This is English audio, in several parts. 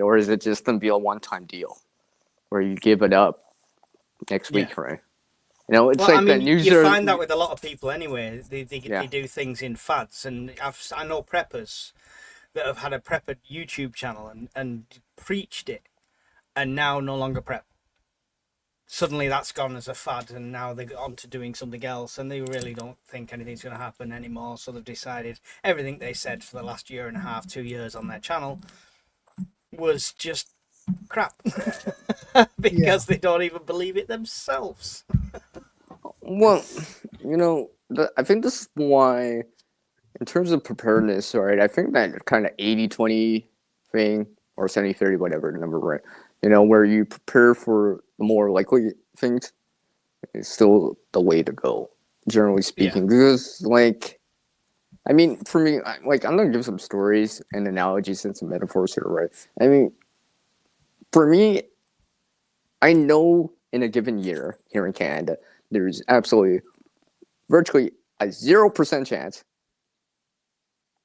or is it just gonna be a one-time deal where you give it up next Yeah. week, right? You know, it's Well, I like the mean, news you are, find that with a lot of people anyway. They yeah, do things in fads, and I know preppers that have had a prepper YouTube channel and preached it, and now no longer prep. Suddenly that's gone as a fad, and now they're on to doing something else, and they really don't think anything's going to happen anymore. So they've decided everything they said for the last year and a half, 2 years on their channel was just crap Yeah. because they don't even believe it themselves. well, I think this is why, in terms of preparedness, right? I think that kind of 80-20 thing, or 70-30, whatever the number, right? Where you prepare for the more likely things is still the way to go, generally Yeah. speaking. Because, like, I mean, for me, I'm gonna give some stories and analogies and some metaphors here, right? I mean, for me, I know in a given year here in Canada, there's absolutely virtually a 0% chance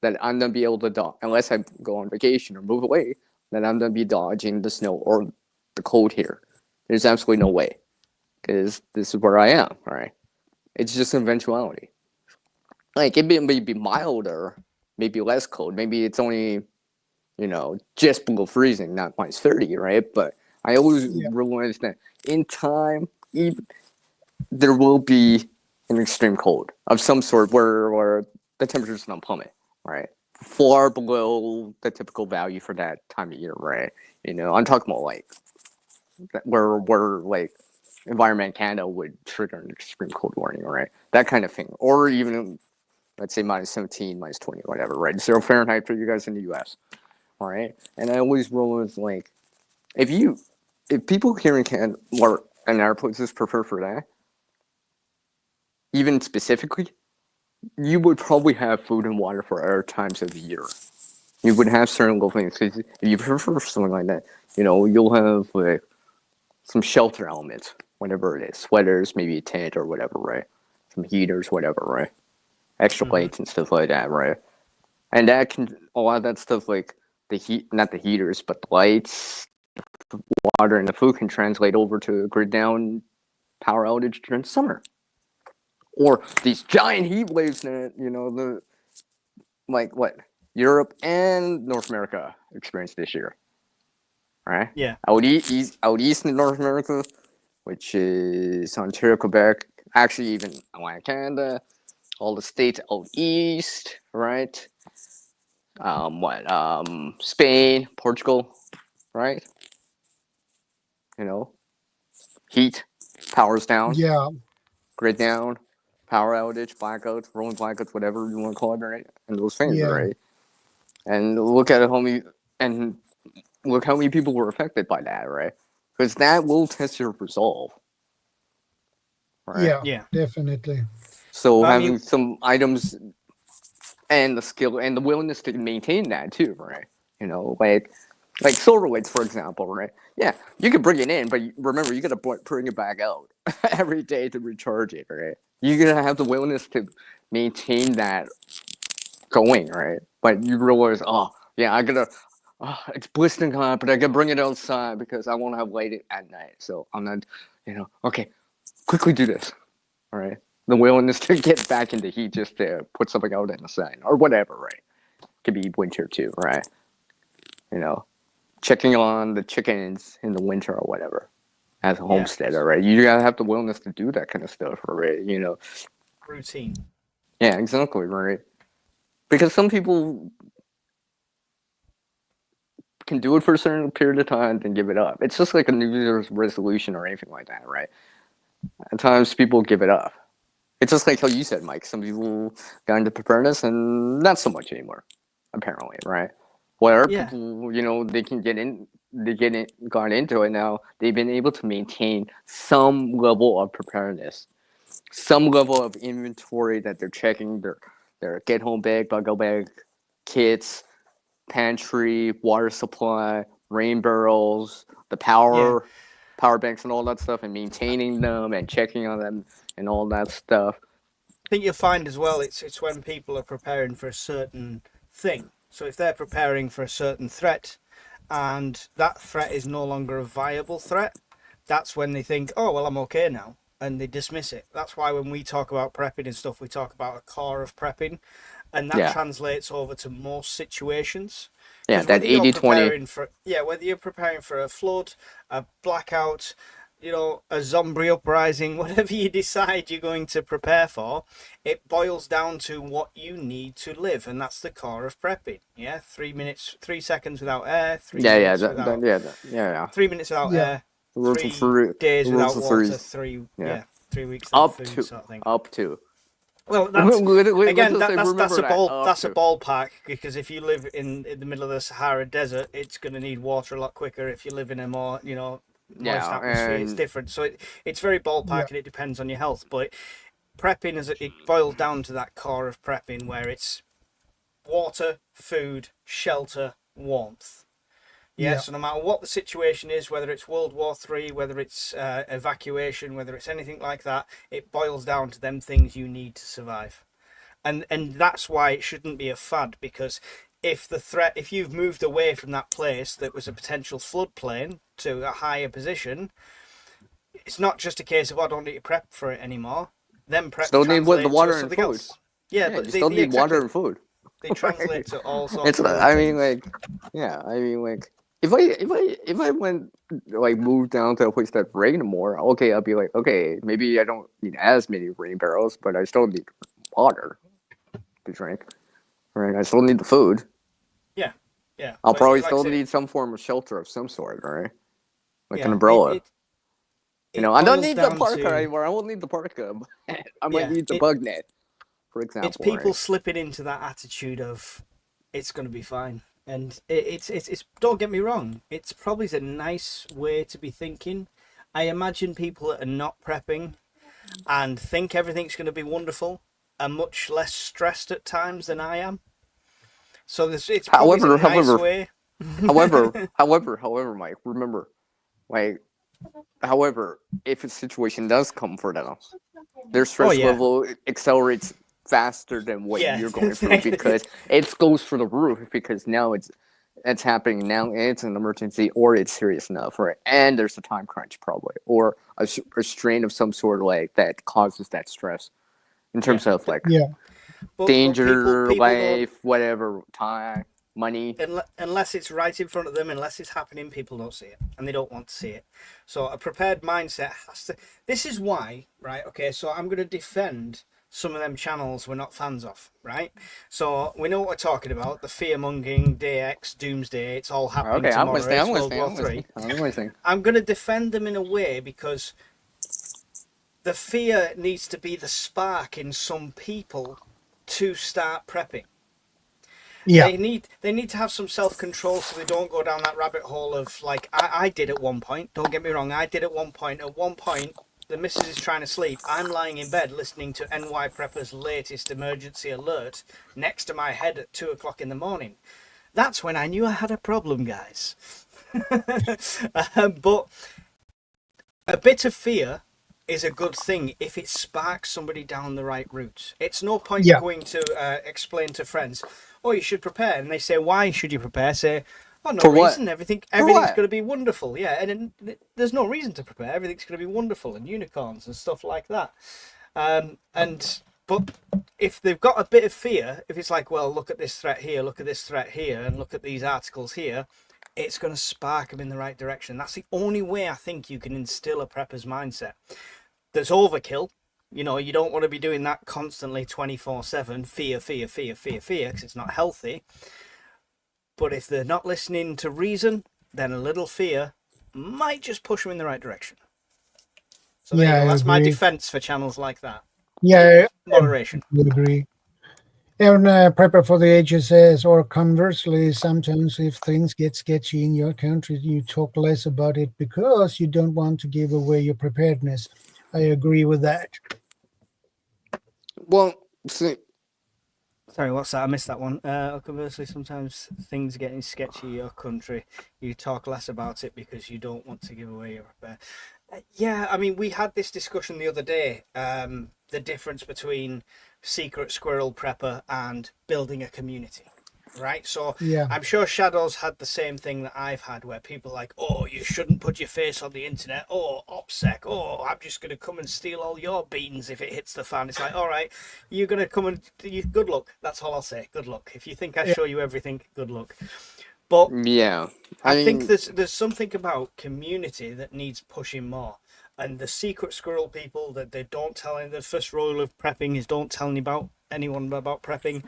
that I'm gonna be able to dodge, unless I go on vacation or move away, that I'm gonna be dodging the snow or the cold here. There's absolutely no way, because this is where I am. Right? It's just an eventuality. Like it may be milder, maybe less cold. Maybe it's only just below freezing, not -30, right? But I always Yeah. realize that in time, even there will be an extreme cold of some sort where the temperature's gonna plummet, right? Far below the typical value for that time of year, right? I'm talking about like where like Environment Canada would trigger an extreme cold warning, right? That kind of thing, or even let's say -17, -20, whatever, right? 0 Fahrenheit for you guys in the U.S. All right, and I always roll with like if people here in Canada or in our places prefer for that, even specifically, you would probably have food and water for other times of the year. You would have certain little things. If you prefer something like that, you'll have like some shelter elements, whatever it is, sweaters, maybe a tent or whatever, right? Some heaters, whatever, right? Extra Mm-hmm. lights and stuff like that, right? And a lot of that stuff, like the heat, not the heaters, but the lights, the water, and the food can translate over to grid down power outage during summer. Or these giant heat waves that, the like what Europe and North America experienced this year, right? Yeah. Out east in North America, which is Ontario, Quebec, actually even Atlantic Canada, all the states out east, right? Spain, Portugal, right? You know, heat, powers down, Yeah. grid down, power outage, blackouts, rolling blackouts, whatever you want to call it, right? And those things, Yeah. right? And look at how many and look how many people were affected by that, right? Because that will test your resolve, right? Yeah. Yeah. Definitely. So But I having mean, some items and the skill and the willingness to maintain that too, right? Like solar lights, for example, right? Yeah, you can bring it in, but remember, you gotta bring it back out every day to recharge it, right? You're gonna have the willingness to maintain that going, right? But you realize, oh, yeah, it's blistering hot, but I gotta bring it outside because I won't have light at night. So I'm not, okay, quickly do this, all right? The willingness to get back into heat just to put something out in the sun or whatever, right? Could be winter too, right? You know, checking on the chickens in the winter or whatever as a yeah, homesteader, right? You gotta have the willingness to do that kind of stuff, right? routine. Yeah, exactly, right? Because some people can do it for a certain period of time, then give it up. It's just like a New Year's resolution or anything like that, right? At times, people give it up. It's just like how you said, Mike. Some people got into preparedness and not so much anymore, apparently, right? Where Yeah. people, they can got into it now. They've been able to maintain some level of preparedness, some level of inventory that they're checking their get home bag, bug bag, kits, pantry, water supply, rain barrels, the Yeah. power banks and all that stuff, and maintaining them and checking on them and all that stuff. I think you'll find as well it's when people are preparing for a certain thing. So if they're preparing for a certain threat and that threat is no longer a viable threat, that's when they think, oh, well, I'm okay now. And they dismiss it. That's why when we talk about prepping and stuff, we talk about a core of prepping. And that Yeah. translates over to most situations. Yeah, Because that whether you're 80-20. preparing for, whether you're preparing for a flood, a blackout, a zombie uprising, whatever you decide you're going to prepare for, it boils down to what you need to live, and that's the core of prepping. Yeah, 3 seconds without air, Yeah, yeah. 3 minutes without Yeah. air, The rules of 3 three. days The rules without of water, threes. Yeah. 3 weeks without Up food, to. sort of thing. Up to. Well, that's Let's again just say, that's remember a that. Up that's a to. ballpark, because if you live in the middle of the Sahara Desert, it's going to need water a lot quicker. If you live in a more moist Yeah, atmosphere, it's and different. So it's very ballpark, Yeah. and it depends on your health. But prepping, it boils down to that core of prepping, where it's water, food, shelter, warmth. Yeah, so no matter what the situation is, whether it's World War III, whether it's evacuation, whether it's anything like that, it boils down to them things you need to survive. And that's why it shouldn't be a fad, because if you've moved away from that place that was a potential floodplain to a higher position, it's not just a case of, I don't need to prep for it anymore. Them preps still need the translate to water and something food. else. Yeah, Yeah, but you still need water and food. they translate to all sorts It's of other I things. mean like if I went like moved down to a place that rained more, okay, I'll be like, okay, maybe I don't need as many rain barrels, but I still need water to drink. Right? I still need the food. Yeah, yeah. I'll But probably like I still say, need some form of shelter of some sort, right? Like an yeah, umbrella. it I don't boils need the down parka to, anymore. I won't need the parka. I might yeah, need the bug net, for example. it's people right? slipping into that attitude of it's going to be fine. And it's don't get me wrong, it's probably a nice way to be thinking. I imagine people that are not prepping and think everything's going to be wonderful are much less stressed at times than I am. So it's probably a nice way. However, Mike, remember, like, however, if a situation does come for them, their Oh stress yeah, level accelerates faster than what yeah. you're going through because it goes for the roof because now it's happening now and it's an emergency or it's serious enough, right? And there's a time crunch probably or a strain of some sort like that causes that stress in terms of like Yeah. But danger, people don't, life, whatever, time, money. unless it's right in front of them, unless it's happening, people don't see it, and they don't want to see it. So a prepared mindset has to. This is why, right? Okay, so I'm going to defend some of them channels we're not fans of, right? So we know what we're talking about: the fear mongering, Day X, Doomsday. It's all happening Okay, I'm tomorrow. listening. It's I'm World listening. War I'm Three. listening. I'm listening. I'm going to defend them in a way because the fear needs to be the spark in some people to start prepping. Yeah. They need to have some self-control so they don't go down that rabbit hole of like I did at one point. Don't get me wrong, I did at one point. At one point, the missus is trying to sleep. I'm lying in bed listening to NY Prepper's latest emergency alert next to my head at 2 o'clock in the morning. That's when I knew I had a problem, guys. But a bit of fear is a good thing if it sparks somebody down the right route. It's no point Yeah. going to explain to friends, oh, you should prepare. And they say, why should you prepare? Say, oh, no For what? reason. Everything's what? going to be wonderful. Yeah, and there's no reason to prepare. Everything's going to be wonderful and unicorns and stuff like that. But if they've got a bit of fear, if it's like, well, look at this threat here, look at this threat here, and look at these articles here, it's going to spark them in the right direction. That's the only way I think you can instill a prepper's mindset. There's overkill. You don't want to be doing that constantly 24/7, fear, because it's not healthy. But if they're not listening to reason, then a little fear might just push them in the right direction. So there you go. That's my defense for channels like that. Yeah, Moderation. I would agree. And prepare for the HSS, or conversely, sometimes if things get sketchy in your country, you talk less about it because you don't want to give away your preparedness. I agree with that. Well, see, Sorry, what's that? I missed that one. Conversely, sometimes things getting sketchy in your country, you talk less about it because you don't want to give away your prepare. Yeah, I mean, we had this discussion the other day. The difference between secret squirrel prepper and building a community. right? So Yeah. I'm sure Shadow's had the same thing that I've had, where people are like, oh, you shouldn't put your face on the internet. Oh, OPSEC. Oh, I'm just going to come and steal all your beans if it hits the fan. It's like, all right, you're going to come and good luck. That's all I'll say. Good luck. If you think I Yeah. show you everything, good luck. But Yeah. I I think mean, there's something about community that needs pushing more. And the secret squirrel people that they don't tell any, the first rule of prepping is don't tell anyone about prepping.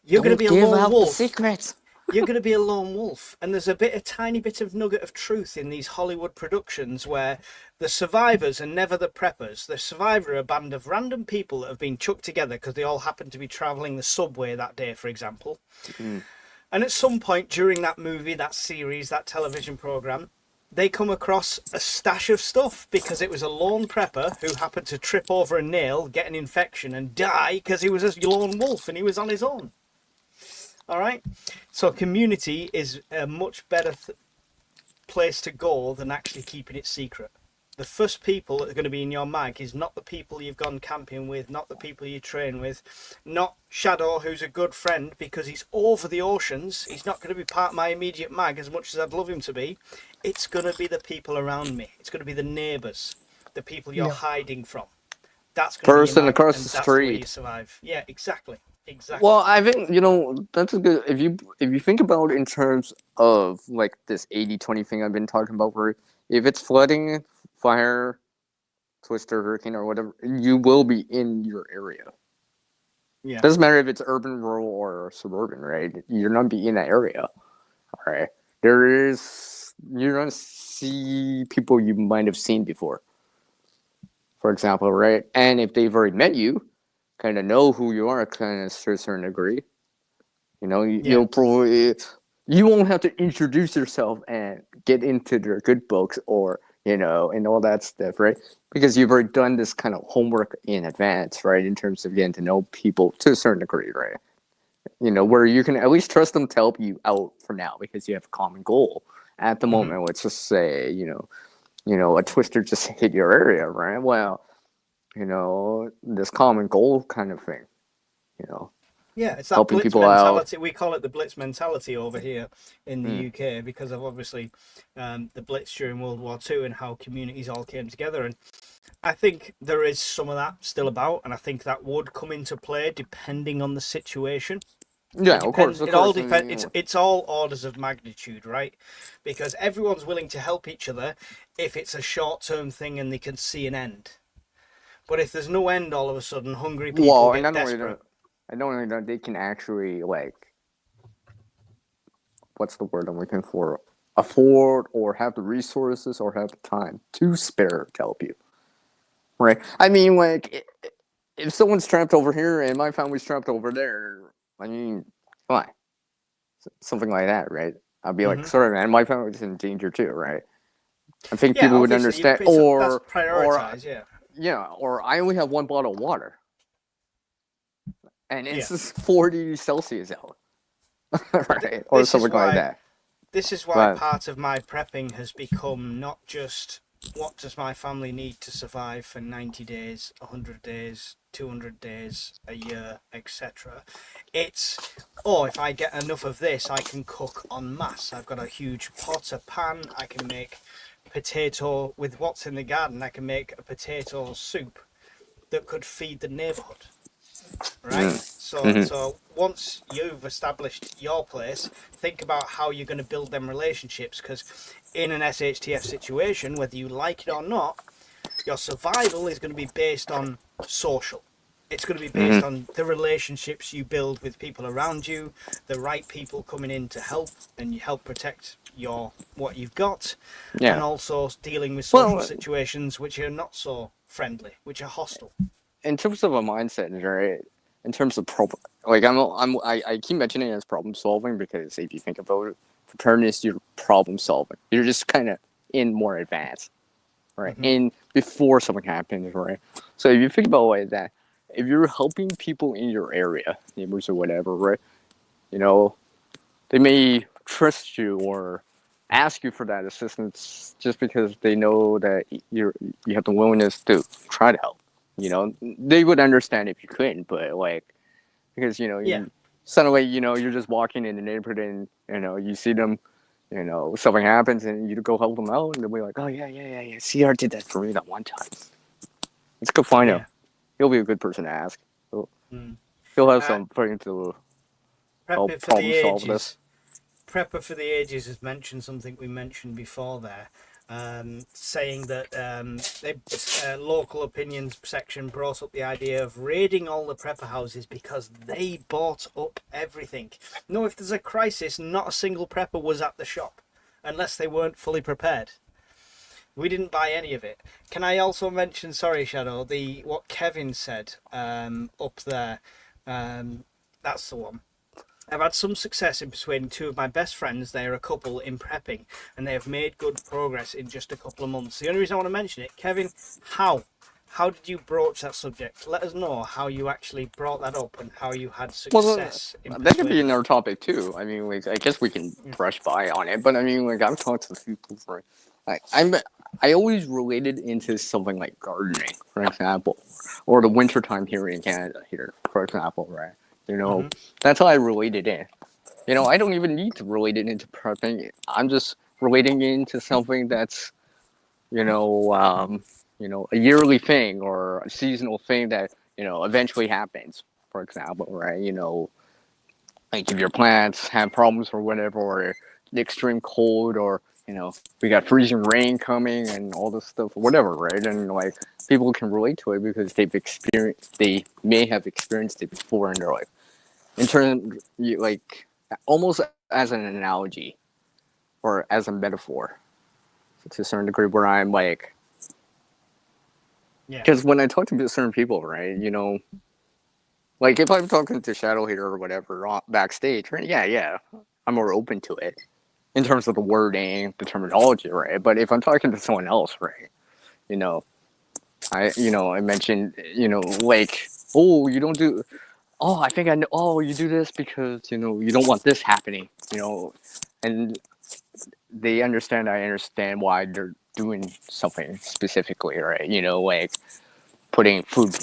You're going to don't be a give lone out the wolf. secrets. You're going to be a lone wolf. And there's a tiny bit of nugget of truth in these Hollywood productions where the survivors are never the preppers. The survivor are a band of random people that have been chucked together because they all happen to be traveling the subway that day, for example. Mm. And at some point during that movie, that series, that television program, they come across a stash of stuff because it was a lone prepper who happened to trip over a nail, get an infection, and die because he was a lone wolf and he was on his own. All right? So community is a much better place to go than actually keeping it secret. The first people that are going to be in your mag is not the people you've gone camping with, not the people you train with, not Shadow, who's a good friend because he's over the oceans. He's not going to be part of my immediate mag as much as I'd love him to be. It's going to be the people around me. It's going to be the neighbours, the people you're Yeah. hiding from. That's going to be your Person mag, across and the that's the way you street. survive. Yeah, exactly. Exactly. Well, I think that's a good. If you think about it in terms of like this 80-20 thing I've been talking about, where if it's flooding, fire, twister, hurricane, or whatever, you will be in your area. Yeah. Doesn't matter if it's urban, rural, or suburban, right? You're not be in that area, all right? You're gonna see people you might have seen before, for example, right? And if they've already met you, kind of know who you are, kind of to a certain degree, you'll probably you won't have to introduce yourself and get into their good books or and all that stuff, right? Because you've already done this kind of homework in advance, right? In terms of getting to know people to a certain degree, right? Where you can at least trust them to help you out for now because you have a common goal. At the moment, let's just say, a twister just hit your area, right? Well, this common goal kind of thing, Yeah, it's that helping blitz people out. mentality. We call it the blitz mentality over here in the UK because of obviously the blitz during World War II and how communities all came together. And I think there is some of that still about, and I think that would come into play depending on the situation. Yeah, It of course. depends. It all depends. It's all orders of magnitude, right? Because everyone's willing to help each other if it's a short-term thing and they can see an end. But if there's no end, all of a sudden, hungry people get desperate. And not only that, they can actually what's the word I'm looking for? Afford or have the resources or have the time to spare to help you, right? I mean, if someone's trapped over here and my family's trapped over there, I mean, come on, something like that, right? I'll be like, sorry, man, my family's in danger too, right? I think Yeah, people would obviously, understand, that's prioritized, yeah. yeah, or I only have one bottle of water, and it's Yeah. just 40 Celsius out, right? Or This is something like why- that. This is why But- part of my prepping has become not just what does my family need to survive for 90 days, 100 days, 200 days, a year, etc. It's, if I get enough of this, I can cook en masse. I've got a huge pot, a pan, I can make potato with what's in the garden. I can make a potato soup that could feed the neighborhood. Right? So once you've established your place, think about how you're going to build them relationships, because in an SHTF situation, whether you like it or not, your survival is going to be based on social. It's going to be based on the relationships you build with people around you, the right people coming in to help, and you help protect what you've got, and also dealing with social situations which are not so friendly, which are hostile. In terms of a mindset, right? In terms of problem, I keep mentioning it as problem solving because if you think about it, preparedness, you're problem solving. You're just kind of in more advanced, right? In before something happens, right? So if you think about it like that, if you're helping people in your area, neighbors or whatever, right? They may trust you or ask you for that assistance just because they know that you have the willingness to try to help. They would understand if you couldn't, but because suddenly, you're just walking in the neighborhood and, you see them, something happens and you go help them out and they'll be like, oh, yeah. CR did that for me that one time. Let's go find him. Yeah. He'll be a good person to ask. Mm. He'll have Uh, something to help Prepper for problem the solve this. Ages. Prepper for the Ages has mentioned something we mentioned before there, saying that local opinions section brought up the idea of raiding all the prepper houses because they bought up everything. No, if there's a crisis, not a single prepper was at the shop unless they weren't fully prepared. We didn't buy any of it. Can I also mention, sorry, Shadow, what Kevin said up there? That's the one. I've had some success in persuading two of my best friends, they are a couple, in prepping, and they have made good progress in just a couple of months. The only reason I want to mention it, Kevin, how did you broach that subject? Let us know how you actually brought that up and how you had success in that could be persuading. another topic too. I mean, I guess we can brush by on it, but I mean, I've talked to people for, I always related into something like gardening, for example, or the wintertime here in Canada, for example, right? That's how I related in. I don't even need to relate it into prepping. I'm just relating into something that's, a yearly thing or a seasonal thing that, eventually happens, for example, right? Like if your plants have problems or whatever, or the extreme cold, or, we got freezing rain coming and all this stuff, or whatever, right? And like people can relate to it because they may have experienced it before in their life. In terms, like, almost as an analogy or as a metaphor to a certain degree, where I'm like, because when I talk to certain people, right, like if I'm talking to Shadow here or whatever backstage, right, yeah, I'm more open to it in terms of the wording, the terminology, right? But if I'm talking to someone else, right, I mentioned, like, oh, you don't do. Oh, I think I know. Oh, you do this because you don't want this happening. And they understand. I understand why they're doing something specifically, right? Like putting food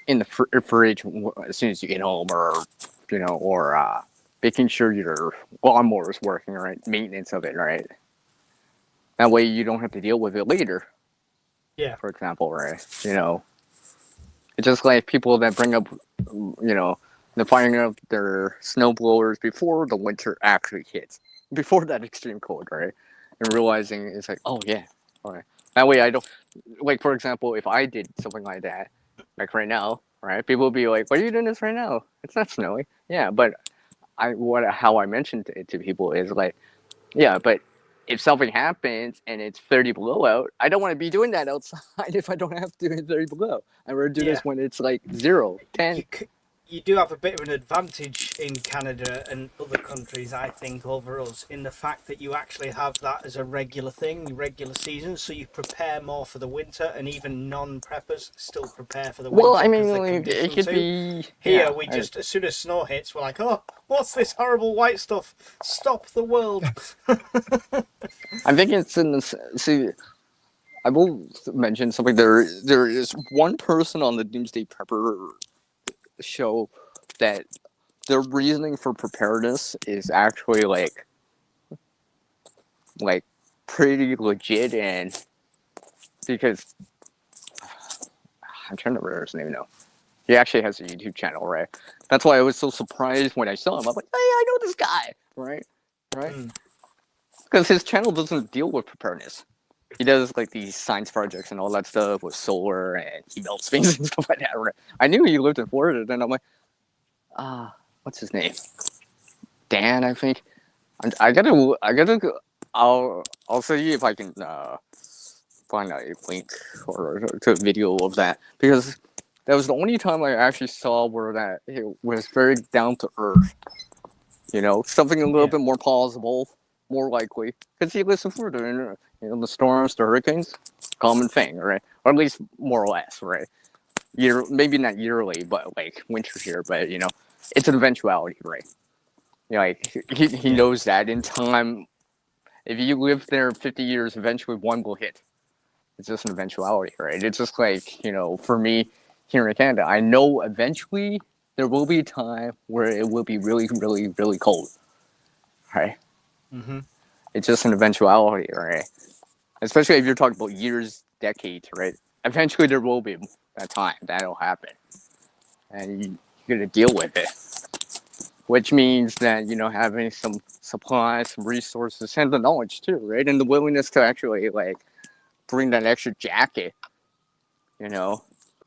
in the fridge as soon as you get home, or making sure your lawnmower is working, right? Maintenance of it, right? That way you don't have to deal with it later. Yeah. For example, right? It's just like people that bring up, they're firing up their snow blowers before the winter actually hits, before that extreme cold, right? And realizing it's like, oh yeah, all right. That way I don't, like, for example, if I did something like that, like right now, right? People would be like, "Why are you doing this right now? It's not snowy." Yeah, but how I mentioned it to people is like, yeah, but if something happens and it's 30 below out, I don't want to be doing that outside if I don't have to do it 30 below. I rather do this when it's like 0, 10. You do have a bit of an advantage in Canada and other countries, I think, over us in the fact that you actually have that as a regular thing, regular season, so you prepare more for the winter, and even non-preppers still prepare for the winter. Well, I mean, like, it could be... Here, as soon as snow hits, we're like, oh, what's this horrible white stuff? Stop the world. I think it's in this... See, I will mention something. There is one person on the Doomsday Prepper show that their reasoning for preparedness is actually like pretty legit, and because I'm trying to remember his name now. He actually has a YouTube channel, right? That's why I was so surprised when I saw him. I'm like, hey, I know this guy, right? Because his channel doesn't deal with preparedness. He does like these science projects and all that stuff with solar, and he melts things and stuff like that. Right? I knew he lived in Florida, and I'm like, what's his name? Dan, I think. I gotta. I'll see if I can find a link or to a video of that, because that was the only time I actually saw where that it was very down to earth. Something a little bit more plausible, more likely, because he lives in Florida, and the storms, the hurricanes, common thing, right? Or at least more or less, right? Maybe not yearly, but like winter here, but it's an eventuality, right? Like he knows that in time, if you live there 50 years, eventually one will hit. It's just an eventuality, right? It's just like, for me here in Canada, I know eventually there will be a time where it will be really, really, really cold, right? Mm-hmm. It's just an eventuality, right? Especially if you're talking about years, decades, right? Eventually, there will be that time that'll happen, and you're gonna deal with it. Which means that having some supplies, some resources, and the knowledge too, right? And the willingness to actually like bring that extra jacket, you know,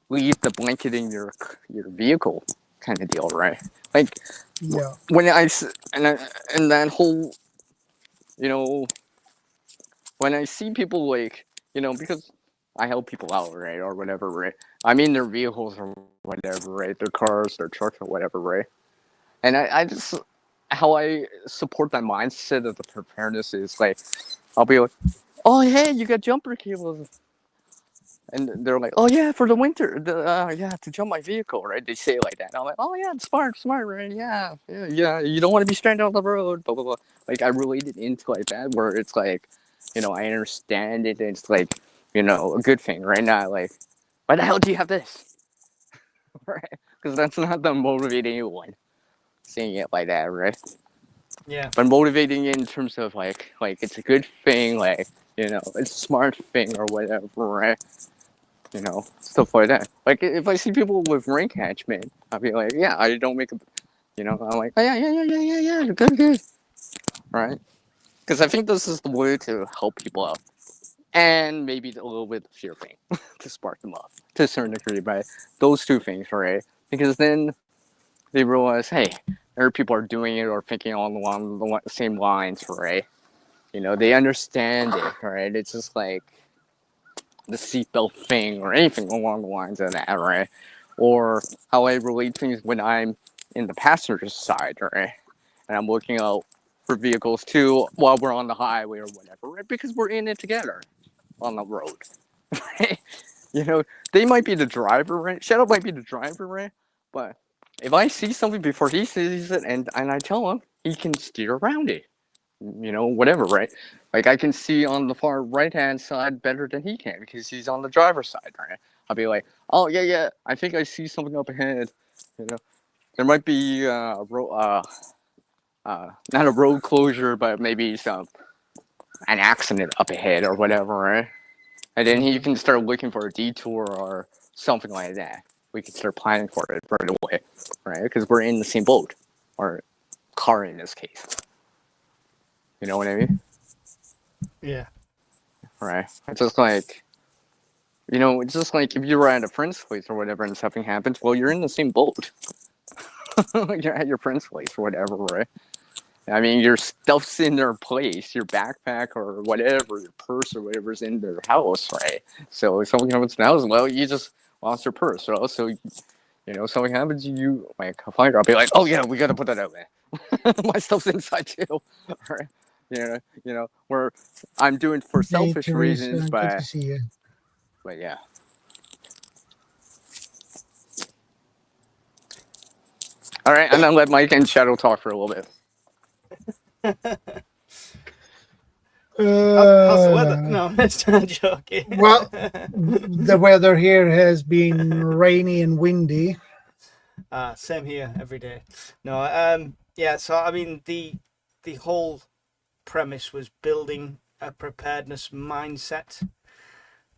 leave the blanket in your vehicle, kind of deal, right? Like Yeah. when and that whole, you know, when I see people like, because I help people out, right, or whatever, right? I mean their vehicles or whatever, right? Their cars, their trucks or whatever, right? And I just how I support that mindset of the preparedness is like I'll be like, oh hey, you got jumper cables, and they're like, oh yeah, for the winter, yeah, to jump my vehicle, right? They say it like that. And I'm like, oh yeah, it's smart, right? Yeah. You don't want to be stranded on the road, blah blah blah. Like I relate it into like that, where it's like, I understand it. And it's like, a good thing, right? Now, like, why the hell do you have this, right? Because that's not the motivating one. Seeing it like that, right? Yeah. But motivating in terms of like it's a good thing, like it's a smart thing or whatever, right? Stuff like that. Like if I see people with ring catchment, I'll be like, yeah, I don't make a, I'm like, oh yeah, good, right? Because I think this is the way to help people out, and maybe a little bit of fear thing to spark them up to a certain degree, by those two things, right? Because then they realize, hey, other people are doing it or thinking along the same lines, right? They understand it, right? It's just like the seatbelt thing or anything along the lines of that, right? Or how I relate things when I'm in the passenger side, right? And I'm looking out for vehicles too while we're on the highway or whatever, right? Because we're in it together on the road, right? They might be the driver, right? Shadow might be the driver, right? But if I see something before he sees it and I tell him, he can steer around it. Whatever, right? Like I can see on the far right hand side better than he can because he's on the driver's side, right? I'll be like, oh yeah, I think I see something up ahead. There might be not a road closure, but maybe an accident up ahead or whatever, right? And then he can start looking for a detour or something like that. We can start planning for it right away, right? Because we're in the same boat, or car in this case. You know what I mean? Yeah. Right. It's just like, it's just like if you were at a friend's place or whatever and something happens, well, you're in the same boat. You're at your friend's place or whatever, right? I mean, your stuff's in their place, your backpack or whatever, your purse or whatever's in their house, right? So if something happens to the house, well, you just lost your purse, right? So, something happens, you like find her, I'll be like, oh yeah, we gotta put that out, man. My stuff's inside too, right? Where I'm doing for Hey, selfish Teresa, reasons, good to but see you. yeah. All right, and then let Mike and Shadow talk for a little bit. How's the weather? No, I'm just joking. Well, the weather here has been rainy and windy. Same here every day. No, yeah. So I mean, the whole premise was building a preparedness mindset.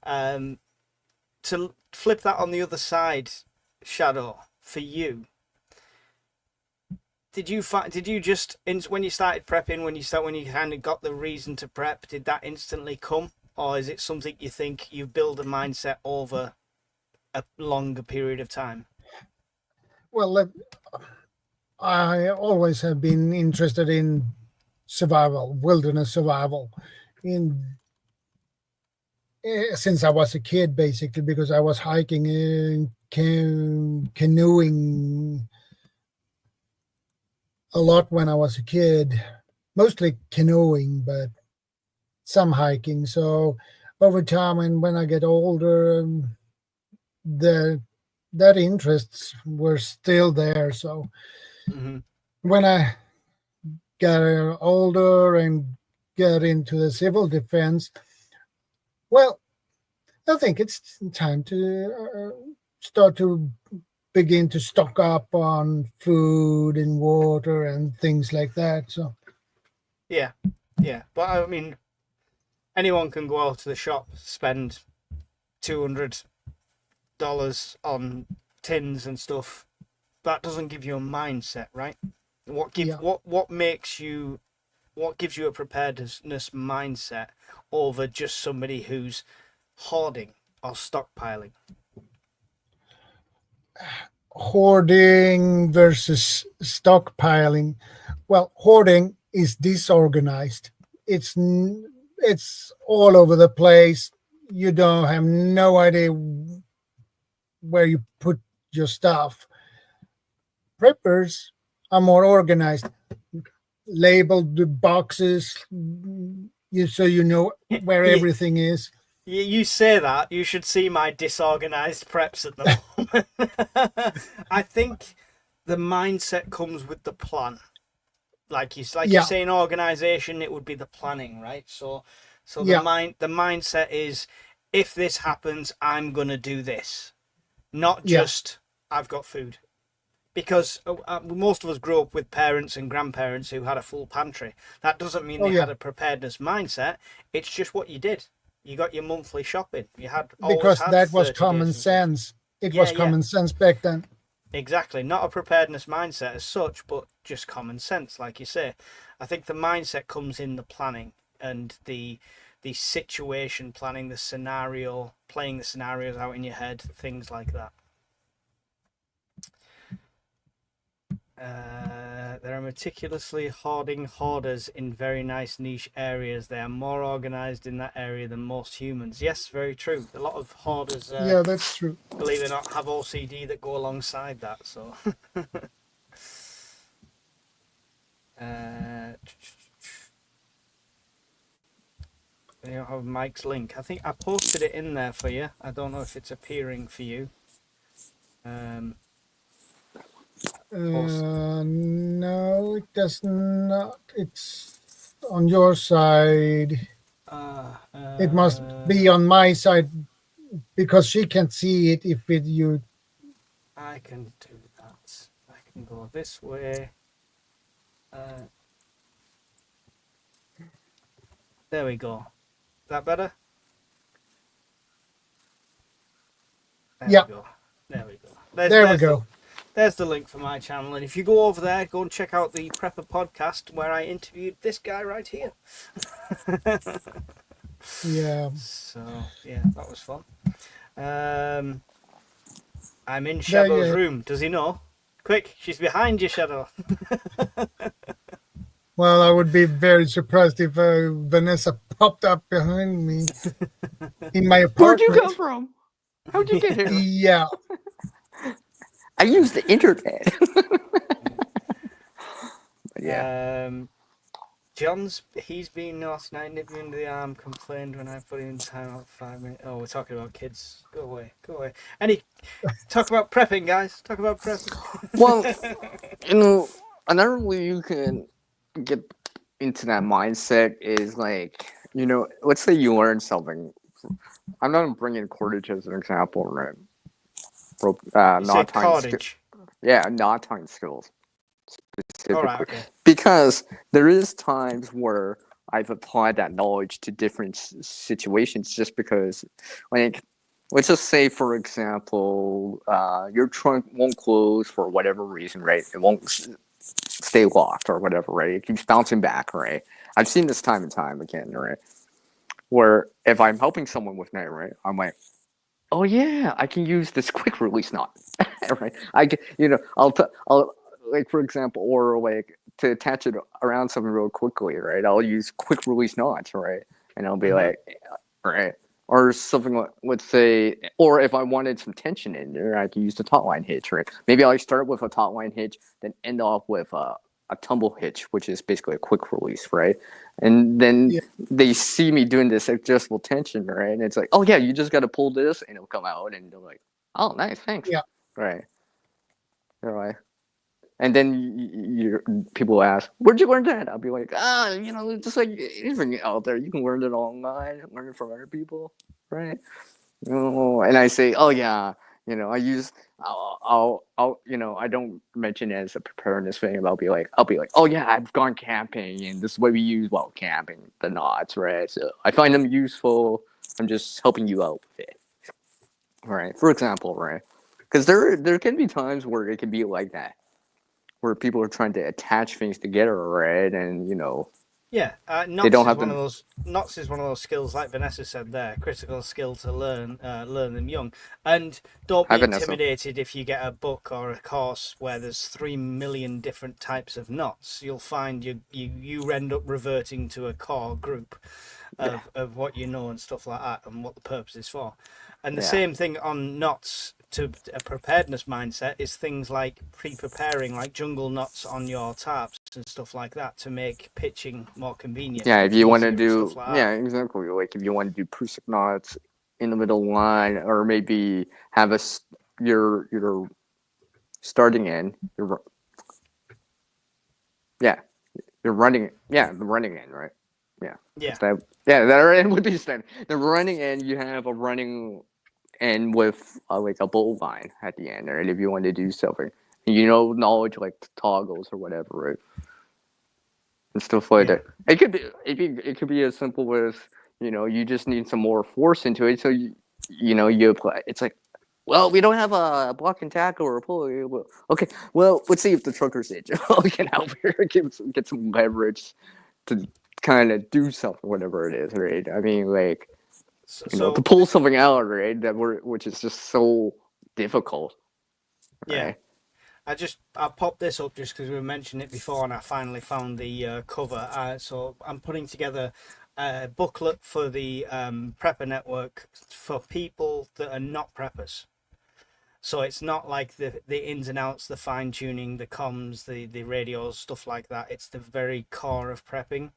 To flip that on the other side, Shadow, for you, did you just when you started prepping, when you kind of got the reason to prep, did that instantly come, or is it something you think you build a mindset over a longer period of time? Well, I always have been interested in survival, wilderness survival, since I was a kid, basically, because I was hiking and canoeing a lot when I was a kid, mostly canoeing, but some hiking. So over time, and when I get older, the that interests were still there. So Mm-hmm. when I got older and got into the civil defense, well, I think it's time to start to begin to stock up on food and water and things like that. So Yeah, but I mean, anyone can go out to the shop, spend $200 on tins and stuff. That doesn't give you a mindset, right? What gives you a preparedness mindset over just somebody who's hoarding or stockpiling? hoarding versus stockpiling. Well, hoarding is disorganized. It's all over the place. You don't have no idea where you put your stuff. Preppers are more organized. Labeled the boxes, so you know where everything is. You say that, you should see my disorganized preps at the moment. I think the mindset comes with the plan. Like you say in organization, it would be the planning, right? So the mindset is, if this happens, I'm gonna do this, not just I've got food. Because most of us grew up with parents and grandparents who had a full pantry. That doesn't mean they had a preparedness mindset. It's just what you did. You got your monthly shopping. You had because that was common sense. It was common sense back then. Exactly. Not a preparedness mindset as such, but just common sense, like you say. I think the mindset comes in the planning and the situation planning, the scenario, playing the scenarios out in your head, things like that. There are meticulously hoarding hoarders in very nice niche areas. They are more organized in that area than most humans. Yes, very true. A lot of hoarders, that's true. believe it or not, have OCD that go alongside that. So, they don't have Mike's link. I think I posted it in there for you. I don't know if it's appearing for you. No, it does not. It's on your side. It must be on my side because she can't see it if you. I can do that. I can go this way. There we go. Is that better? There we go. There we go. There we go. There's the link for my channel, and if you go over there, go and check out the Prepper podcast where I interviewed this guy right here. Yeah. So yeah, that was fun. I'm in Shadow's room. Does he know? Quick, she's behind you, Shadow. Well, I would be very surprised if Vanessa popped up behind me in my apartment. Where'd you come from? How'd you get here? Yeah. I use the internet. Yeah. He's been naughty tonight, nipped me under the arm, complained when I put him in time out 5 minutes. Oh, we're talking about kids. Go away. Talk about prepping, guys. Talk about prepping. Well, another way you can get into that mindset is like, let's say you learn something. I'm not bringing cordage as an example, right? Not cordage. Not time skills. Specifically. All right, okay. Because there is times where I've applied that knowledge to different situations just because, like, let's just say, for example, your trunk won't close for whatever reason, right? It won't stay locked or whatever, right? It keeps bouncing back, right? I've seen this time and time again, right? Where if I'm helping someone with that, right, I'm like, oh yeah, I can use this quick release knot, right? I'll like, for example, or like to attach it around something real quickly, right? I'll use quick release knots, right? And I'll be like, right, or something like, let's say, or if I wanted some tension in there, I can use the taut line hitch, right? Maybe I'll start with a taut line hitch, then end off with a tumble hitch, which is basically a quick release, right? And then they see me doing this adjustable tension, right? And it's like, oh yeah, you just got to pull this, and it'll come out, and they're like, oh, nice, thanks. Yeah. Right. Right. And then people ask, where'd you learn that? I'll be like, just like anything out there, you can learn it online, learn it from other people, right? And I say, oh yeah, I use I'll I don't mention it as a preparedness thing. But I'll be like, oh yeah, I've gone camping, and this is what we use while camping, the knots, right? So I find them useful. I'm just helping you out with it, right? For example, right? Because there can be times where it can be like that, where people are trying to attach things together, right? And Yeah, they knots don't is have one of to. those. Knots is one of those skills, like Vanessa said there, critical skill to learn them young. And don't Hi, be Vanessa. intimidated if you get a book or a course where there's 3 million different types of knots. You'll find you end up reverting to a core group Yeah, of what you know and stuff like that, and what the purpose is for. And the yeah. same thing on knots to a preparedness mindset is things like pre-preparing, like jungle knots on your tarps and stuff like that, to make pitching more convenient Yeah, and if you want to easier and stuff do, like yeah, that. exactly. Like if you want to do Prusik knots in the middle line, or maybe have your starting end, yeah, you're running, yeah, the running end, right? Yeah, Yeah, is that, yeah, that end would be standard. The running end, you have a running end with like a bolt line at the end, right? If you want to do something, knowledge like toggles or whatever, right? And stuff like yeah, that. It could be as simple as you just need some more force into it. So you apply. It's like, well, we don't have a block and tackle or a pulley. Well, okay, well, let's see if the trucker's edge can help here, get some leverage to kind of do something, whatever it is, right? I mean, like to so pull something out, right? Which is just so difficult, yeah. right? I popped this up just because we mentioned it before, and I finally found the cover. So I'm putting together a booklet for the Prepper Network for people that are not preppers. So it's not like the ins and outs, the fine tuning, the comms, the radios, stuff like that. It's the very core of prepping,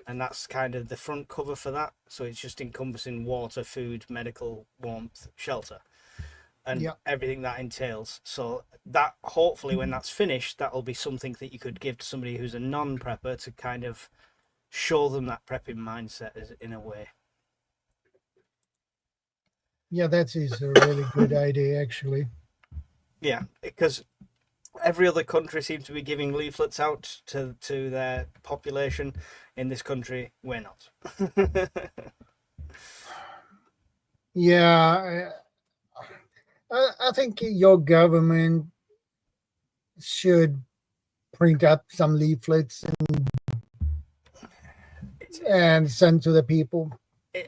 and that's kind of the front cover for that. So it's just encompassing water, food, medical, warmth, shelter, and Yeah. everything that entails. So that hopefully when that's finished, that'll be something that you could give to somebody who's a non-prepper to kind of show them that prepping mindset in a way. Yeah, that is a really good idea, actually. Yeah, because every other country seems to be giving leaflets out to their population. In this country, we're not. Yeah, I think your government should print up some leaflets and send to the people.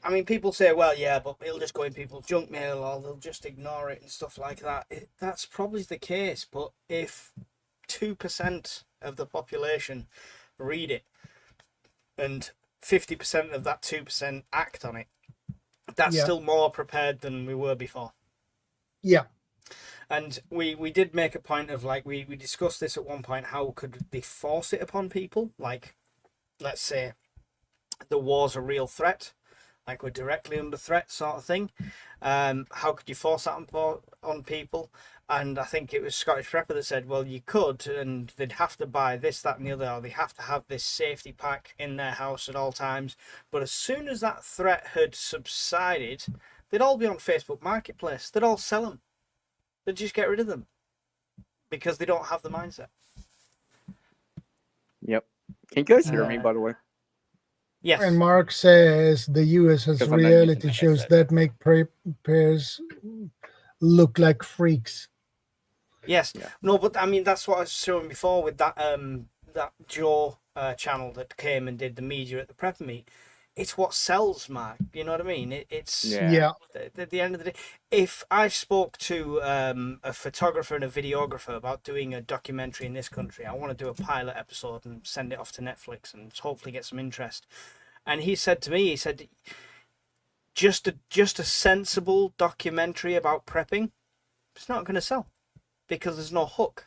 I mean, people say, well, yeah, but it'll just go in people's junk mail or they'll just ignore it and stuff like that. That's probably the case, but if 2% of the population read it and 50% of that 2% act on it, that's Yeah. still more prepared than we were before. Yeah. And we did make a point of, like, we discussed this at one point, how could they force it upon people? Like, let's say the war's a real threat, like we're directly under threat sort of thing. How could you force that on people? And I think it was Scottish Prepper that said, well, you could, and they'd have to buy this, that, and the other, or they have to have this safety pack in their house at all times. But as soon as that threat had subsided, they'd all be on Facebook Marketplace. They'd all sell them. They'd just get rid of them because they don't have the mindset. Yep. Can you guys hear me, by the way? Yes. And Mark says the US has Because I'm not using reality the shows headset. that make preppers look like freaks. Yes. Yeah. No, but I mean, that's what I was showing before with that that Joe channel that came and did the media at the Prepper Meet. It's what sells, Mark. You know what I mean? It's Yeah. at the end of the day. If I spoke to a photographer and a videographer about doing a documentary in this country, I want to do a pilot episode and send it off to Netflix and hopefully get some interest. And he said to me, just a sensible documentary about prepping, it's not going to sell because there's no hook.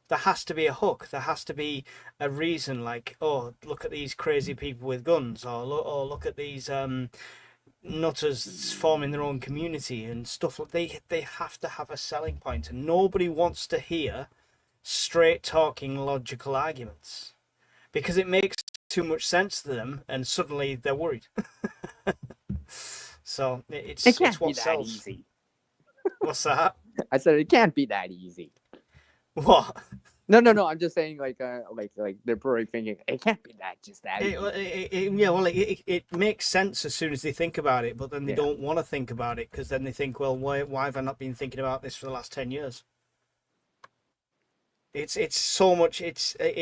There has to be a hook. There has to be a reason, like, oh, look at these crazy people with guns, or look at these nutters forming their own community and stuff. They have to have a selling point, and nobody wants to hear straight talking logical arguments because it makes too much sense to them, and suddenly they're worried. So it's It can't what be that sells. easy. What's that? I said it can't be that easy. What? No. I'm just saying, like they're probably thinking it can't be that easy. It makes sense as soon as they think about it, but then they Yeah. don't want to think about it because then they think, well, why have I not been thinking about this for the last 10 years? It's so much.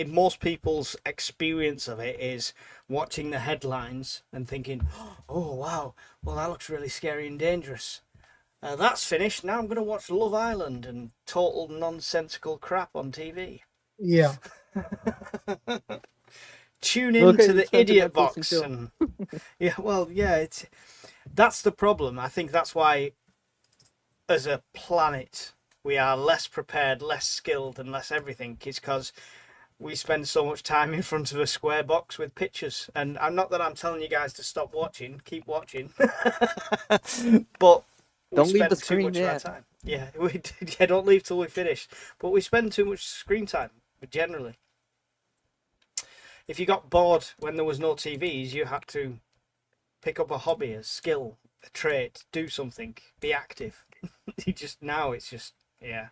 Most people's experience of it is watching the headlines and thinking, oh wow, well that looks really scary and dangerous. That's finished. Now I'm going to watch Love Island and total nonsensical crap on TV. Yeah. Tune Look in at to the Spencer idiot Netflix box and chill. and that's the problem. I think that's why, as a planet, we are less prepared, less skilled, and less everything. Is because we spend so much time in front of a square box with pictures. And I'm not that I'm telling you guys to stop watching, keep watching, but we Don't leave the spend too screen much of our yet. time. Yeah, don't leave till we finish. But we spend too much screen time generally. If you got bored when there was no TVs, you had to pick up a hobby, a skill, a trait, do something, be active. It's just, yeah,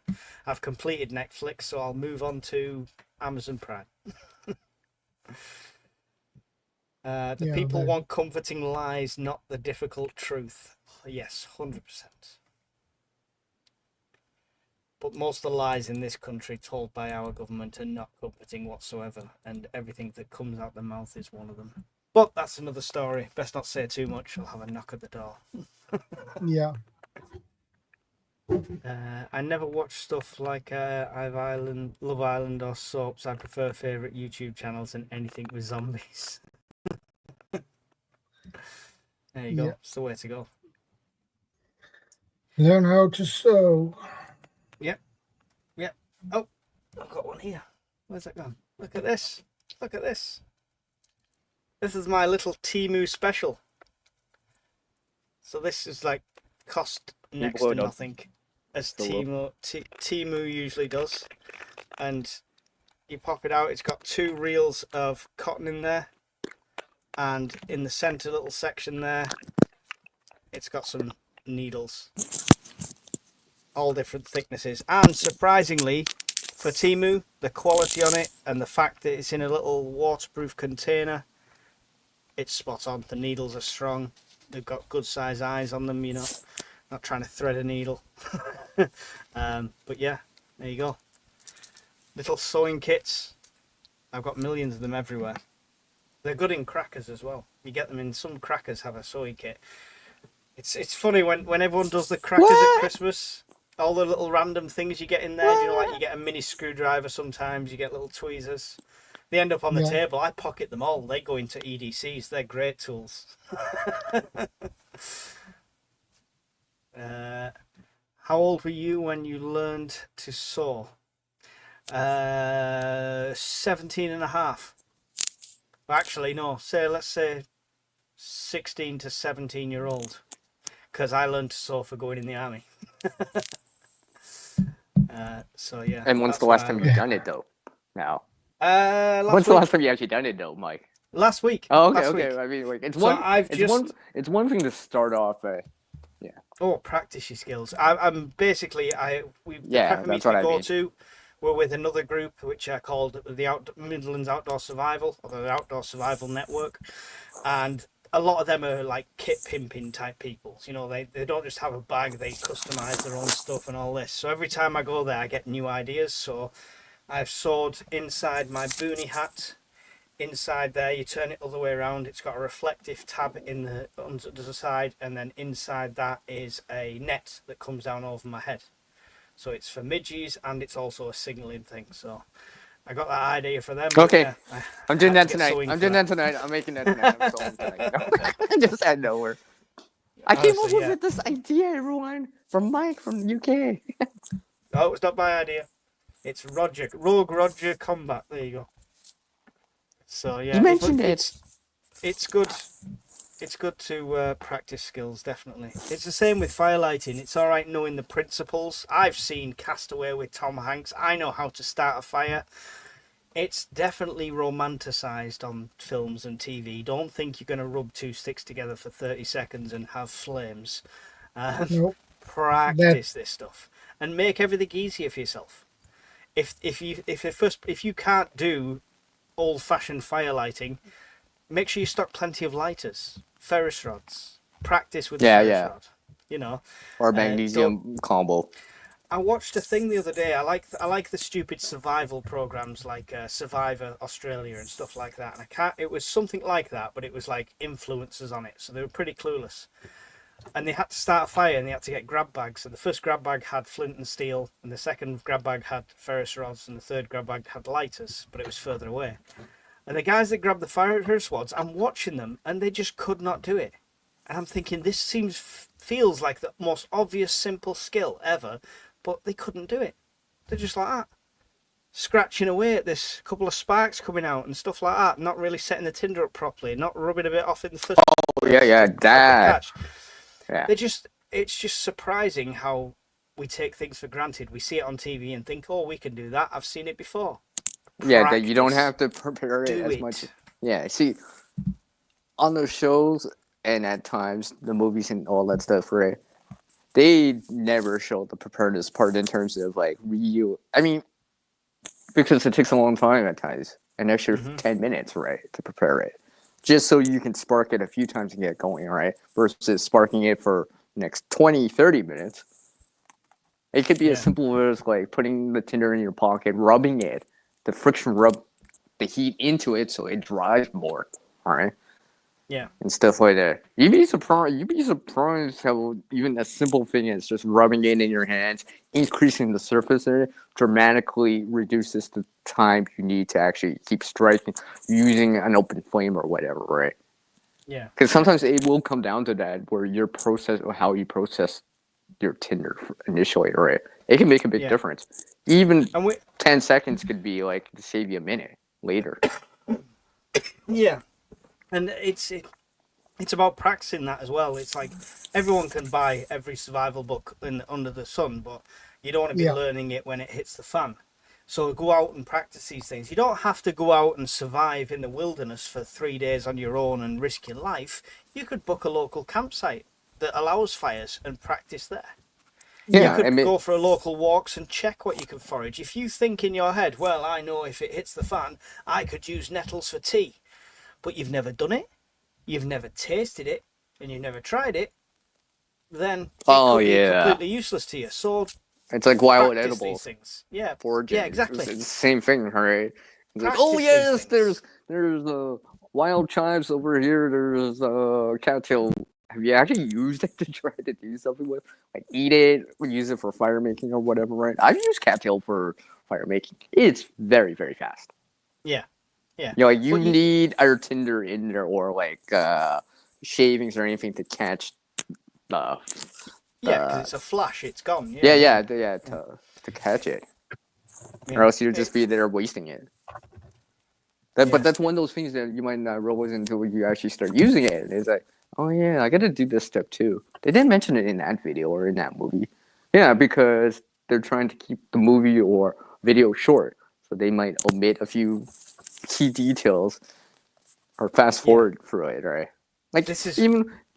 I've completed Netflix, so I'll move on to Amazon Prime. People want comforting lies, not the difficult truth. Yes, 100%. But most of the lies in this country told by our government are not comforting whatsoever, and everything that comes out the mouth is one of them. But that's another story. Best not say too much. I'll have a knock at the door. Yeah. I never watch stuff like Love Island, or soaps. I prefer favourite YouTube channels and anything with zombies. There you go. Yeah. It's the way to go. Learn how to sew. Yep. Oh, I've got one here. Where's that gone? Look at this. Look at this. This is my little Temu special. So this is like cost next to nothing, as Temu usually does. And you pop it out. It's got 2 reels of cotton in there, and in the center little section there, it's got some needles, all different thicknesses. And surprisingly, for Temu, the quality on it and the fact that it's in a little waterproof container, it's spot on. The needles are strong. They've got good size eyes on them, not trying to thread a needle. But yeah, there you go. Little sewing kits. I've got millions of them everywhere. They're good in crackers as well. You get them in some crackers, have a sewing kit. It's funny when everyone does the crackers at Christmas, all the little random things you get in there. Like you get a mini screwdriver sometimes, you get little tweezers. They end up on the table. I pocket them all. They go into EDCs. They're great tools. How old were you when you learned to sew? 17 and a half. Actually, no. Let's say 16 to 17-year-old. Because I learned to sew for going in the army. So yeah. And when's the last time you've done it though? Now. When's the last time you actually done it though, Mike? Last week. Oh, okay, last okay. Week. I mean, like it's one thing to start off. Yeah. Oh, practice your skills. The prep meet we go to, we're with another group which are called the Midlands Outdoor Survival, or the Outdoor Survival Network, and a lot of them are like kit pimping type people. They don't just have a bag; they customize their own stuff and all this. So every time I go there, I get new ideas. So I've sewed inside my boonie hat. Inside there, you turn it the other way around. It's got a reflective tab on the side, and then inside that is a net that comes down over my head. So it's for midges, and it's also a signalling thing. So I got that idea for them. Okay, yeah, I'm doing that tonight. I'm making that tonight. I'm sewing tonight. Just out of nowhere. I came up with this idea, everyone, from Mike from the UK. Oh, it's not my idea. It's Rogue Roger Combat. There you go. So yeah, you mentioned it. It's good. It's good to practice skills, definitely. It's the same with firelighting. It's all right knowing the principles. I've seen Castaway with Tom Hanks. I know how to start a fire. It's definitely romanticized on films and TV. Don't think you're going to rub 2 sticks together for 30 seconds and have flames. Nope. Practice this stuff and make everything easier for yourself. If you can't do old-fashioned fire lighting, make sure you stock plenty of lighters, ferrous rods. Practice with the ferrous rod. You know, or magnesium combo. I watched a thing the other day. I like the stupid survival programs like Survivor Australia and stuff like that. And it was something like that, but it was like influencers on it, so they were pretty clueless. And they had to start a fire, and they had to get grab bags. And the first grab bag had flint and steel, and the second grab bag had ferrous rods, and the third grab bag had lighters, but it was further away. And the guys that grabbed the ferrous rods, I'm watching them, and they just could not do it. And I'm thinking, this feels like the most obvious, simple skill ever, but they couldn't do it. They're just like that, scratching away at this, couple of sparks coming out and stuff like that, not really setting the tinder up properly, not rubbing a bit off in the first. Oh yeah, that. Yeah. It's just surprising how we take things for granted. We see it on TV and think, oh, we can do that. I've seen it before. Yeah, that you don't have to prepare it as much. Yeah, see, on those shows and at times the movies and all that stuff, right? They never show the preparedness part in terms of like real. I mean, because it takes a long time at times, an extra 10 minutes, right, to prepare it, just so you can spark it a few times and get going, right? Versus sparking it for next 20, 30 minutes. It could be as simple as like putting the tinder in your pocket, rubbing it, the friction rub the heat into it so it dries more, all right? Yeah. And stuff like that. You'd be surprised how even a simple thing as just rubbing it in your hands, increasing the surface area, dramatically reduces the time you need to actually keep striking using an open flame or whatever, right? Yeah. Because sometimes it will come down to that where your process or how you process your tinder initially, right? It can make a big difference. Even 10 seconds could be like to save you a minute later. Yeah. And it's about practicing that as well. It's like everyone can buy every survival book under the sun, but you don't want to be learning it when it hits the fan. So go out and practice these things. You don't have to go out and survive in the wilderness for 3 days on your own and risk your life. You could book a local campsite that allows fires and practice there. Yeah, you could go for local walks and check what you can forage. If you think in your head, well, I know if it hits the fan, I could use nettles for tea. But you've never done it, you've never tasted it, and you've never tried it, then it could be completely useless to you. So it's like wild edibles. Things. Yeah. Foraging. Yeah, exactly. It's the same thing, right? It's like, oh yes, there's wild chives over here. There's cattail. Have you actually used it to try to do something with? Like eat it, or use it for fire making or whatever, right? I've used cattail for fire making. It's very, very fast. Yeah. Yeah. You know, like you need our tinder in there or like shavings or anything to catch the. Yeah, because it's a flash. It's gone. To catch it, or else you'll just be there wasting it. But that's one of those things that you might not realize until you actually start using it. It's like, oh yeah, I got to do this step too. They didn't mention it in that video or in that movie. Yeah, because they're trying to keep the movie or video short, so they might omit a few key details or fast forward through it, right? Like this is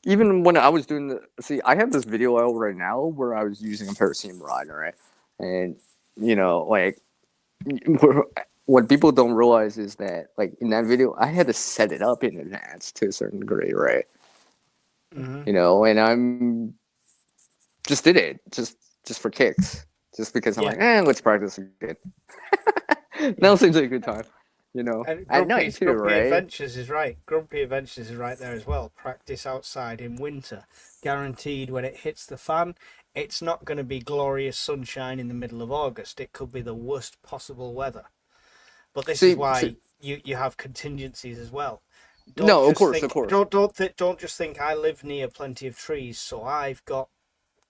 even when I was doing I have this video out right now where I was using a paracetam rod, right? And you know, like what people don't realize is that like in that video I had to set it up in advance to a certain degree, right? You know, and I'm just did it just for kicks, just because I'm like, let's practice again. Now seems like a good time. You know, at night too, Grumpy right? Adventures is right. Grumpy Adventures is right there as well. Practice outside in winter. Guaranteed when it hits the fan, it's not going to be glorious sunshine in the middle of August. It could be the worst possible weather. But this is why you have contingencies as well. Of course. Don't just think I live near plenty of trees, so I've got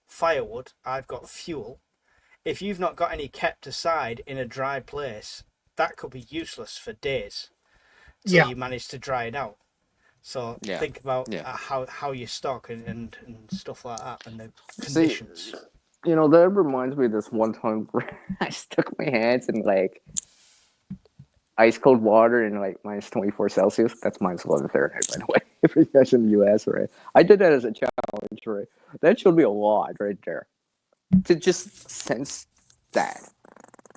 firewood, I've got fuel. If you've not got any kept aside in a dry place, that could be useless for days till you manage to dry it out. So think about how you stock and stuff like that and the conditions. You know, that reminds me of this one time where I stuck my hands in like ice cold water in like minus 24 Celsius. That's minus 11 Fahrenheit, by the way. for you guys in the US, right? I did that as a challenge, right? That showed me a lot right there. To just sense that.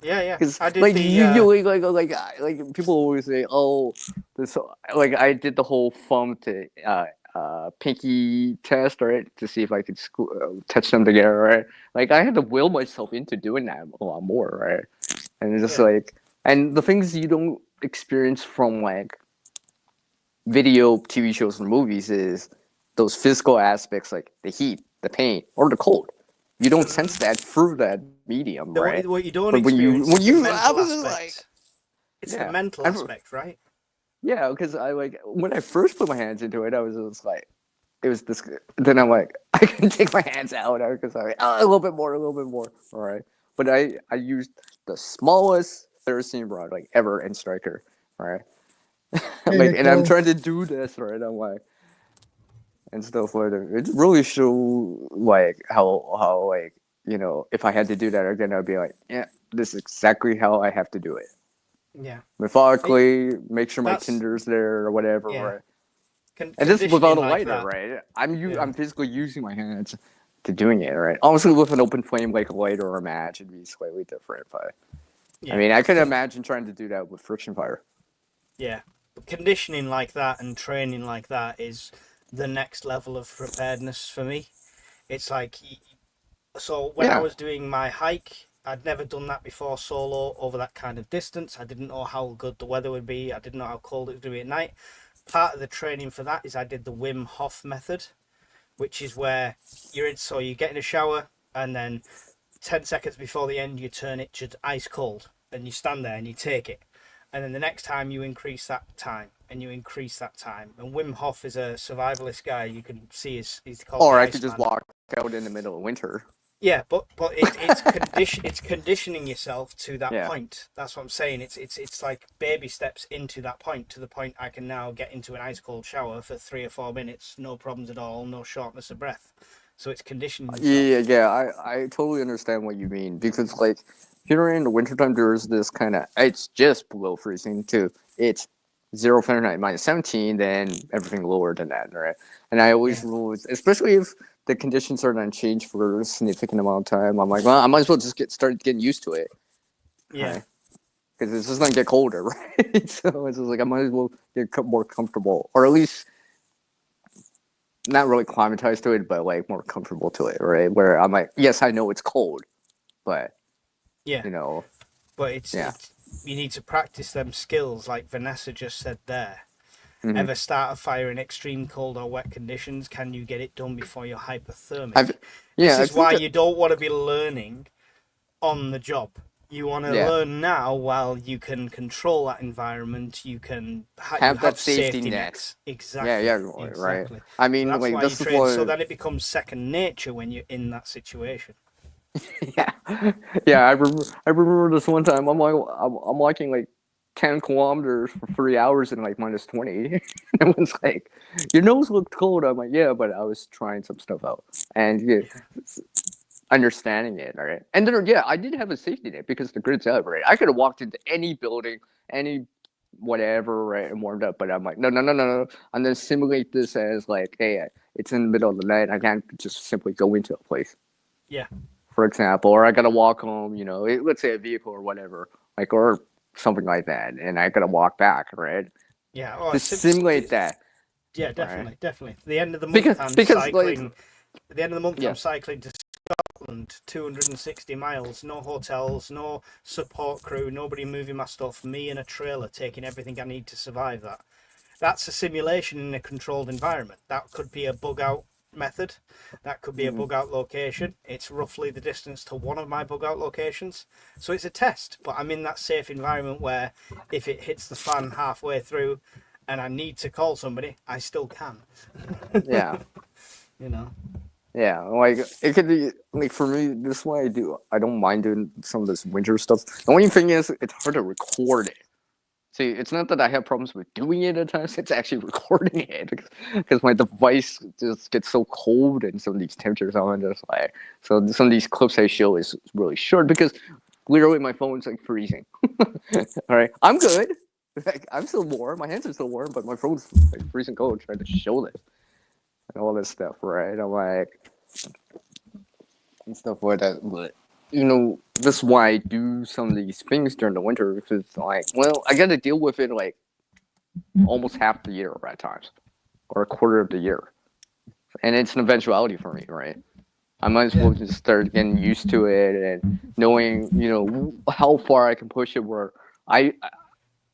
Yeah. Because I did like the usually like people always say, oh, this like I did the whole thumb to pinky test, right, to see if I could touch them together, right? Like I had to will myself into doing that a lot more, right? And it's just like, and the things you don't experience from like video, TV shows, and movies is those physical aspects, like the heat, the pain, or the cold. You don't sense that through that medium, right? what you don't But experience is the I mental was just aspect. like, It's yeah, the mental aspect, right? yeah, because I like when I first put my hands into it, I was just like, it was this. Then I'm like, I can take my hands out because I'm like, oh, a little bit more, all right. But I used the smallest theracene rod like ever in Striker, right? Like, and I'm trying to do this, right? I'm like, and stuff like that. It really show like how like, you know, if I had to do that again, I'd be like, yeah, this is exactly how I have to do it. Yeah. Methodically, make sure my That's- tinder's there or whatever, Yeah. right? And this is without a lighter, that. right? I'm physically using my hands to doing it, right? Obviously, with an open flame like a lighter or a match, it'd be slightly different. But Yeah. I mean, I could imagine trying to do that with friction fire. Yeah. But conditioning like that and training like that is the next level of preparedness for me. It's like, so when I was doing my hike, I'd never done that before solo over that kind of distance. I didn't know how good the weather would be. I didn't know how cold it was going to be at night. Part of the training for that is I did the Wim Hof method, which is where you get in a shower and then 10 seconds before the end, you turn it to ice cold and you stand there and you take it. And then the next time you increase that time and you increase that time. And Wim Hof is a survivalist guy. You can see he's called. Or I could just walk out in the middle of winter. Yeah, but it's conditioning yourself to that point. That's what I'm saying. It's like baby steps into that point, to the point I can now get into an ice cold shower for 3 or 4 minutes, no problems at all, no shortness of breath. So it's conditioning yourself. Yeah. I totally understand what you mean, because like here in the wintertime there's this kind of, it's just below freezing too. It's 0 Fahrenheit -17, then everything lower than that, right? And I always rule, especially if the conditions are not changed for a significant amount of time, I'm like, well, I might as well just start getting used to it. Yeah. Because it's just gonna get colder, right? So it's just like I might as well get more comfortable, or at least not really climatized to it, but like more comfortable to it, right? Where I'm like, yes, I know it's cold, but you know, but it's you need to practice them skills, like Vanessa just said there. Mm-hmm. Ever start a fire in extreme cold or wet conditions? Can you get it done before you're hypothermic? This is why you don't want to be learning on the job. You want to learn now while you can control that environment. You can have that safety net. Exactly. Exactly. Right. I mean, so that's like, why you train, so that it becomes second nature when you're in that situation. I remember this one time. I'm walking like 10 kilometers for 3 hours in like -20. It was like, your nose looked cold. I'm like, yeah, but I was trying some stuff out and understanding it, all right. And then I did have a safety net because the grid's up, right? I could have walked into any building, any whatever, right, and warmed up, but I'm like, no. I'm gonna simulate this as like, hey, it's in the middle of the night. I can't just simply go into a place. Yeah. For example, or I gotta walk home, let's say a vehicle or whatever, like, or something like that, and I gotta walk back, right? Yeah. To simulate that. Yeah, definitely. At the end of the month, I'm cycling. At the end of the month, I'm cycling to Scotland, 260 miles, no hotels, no support crew, nobody moving my stuff, me in a trailer taking everything I need to survive that. That's a simulation in a controlled environment. That could be a bug out method. That could be a bug out location. It's roughly the distance to one of my bug out locations. So it's a test, but I'm in that safe environment where if it hits the fan halfway through and I need to call somebody, I still can. Yeah. Yeah, like it could be like for me. This is why I don't mind doing some of this winter stuff. The only thing is, it's hard to record it. See, it's not that I have problems with doing it at times; it's actually recording it because my device just gets so cold and some of these temperatures. I'm just like, so some of these clips I show is really short because literally my phone's like freezing. All right, I'm good. Like, I'm still warm. My hands are still warm, but my throat's like freezing cold. Trying to show this and all this stuff, right? I'm like, and stuff like that. But this is why I do some of these things during the winter because, like, well, I got to deal with it like almost half the year at times, or a quarter of the year, and it's an eventuality for me, right? I might as well just start getting used to it and knowing, how far I can push it. Where I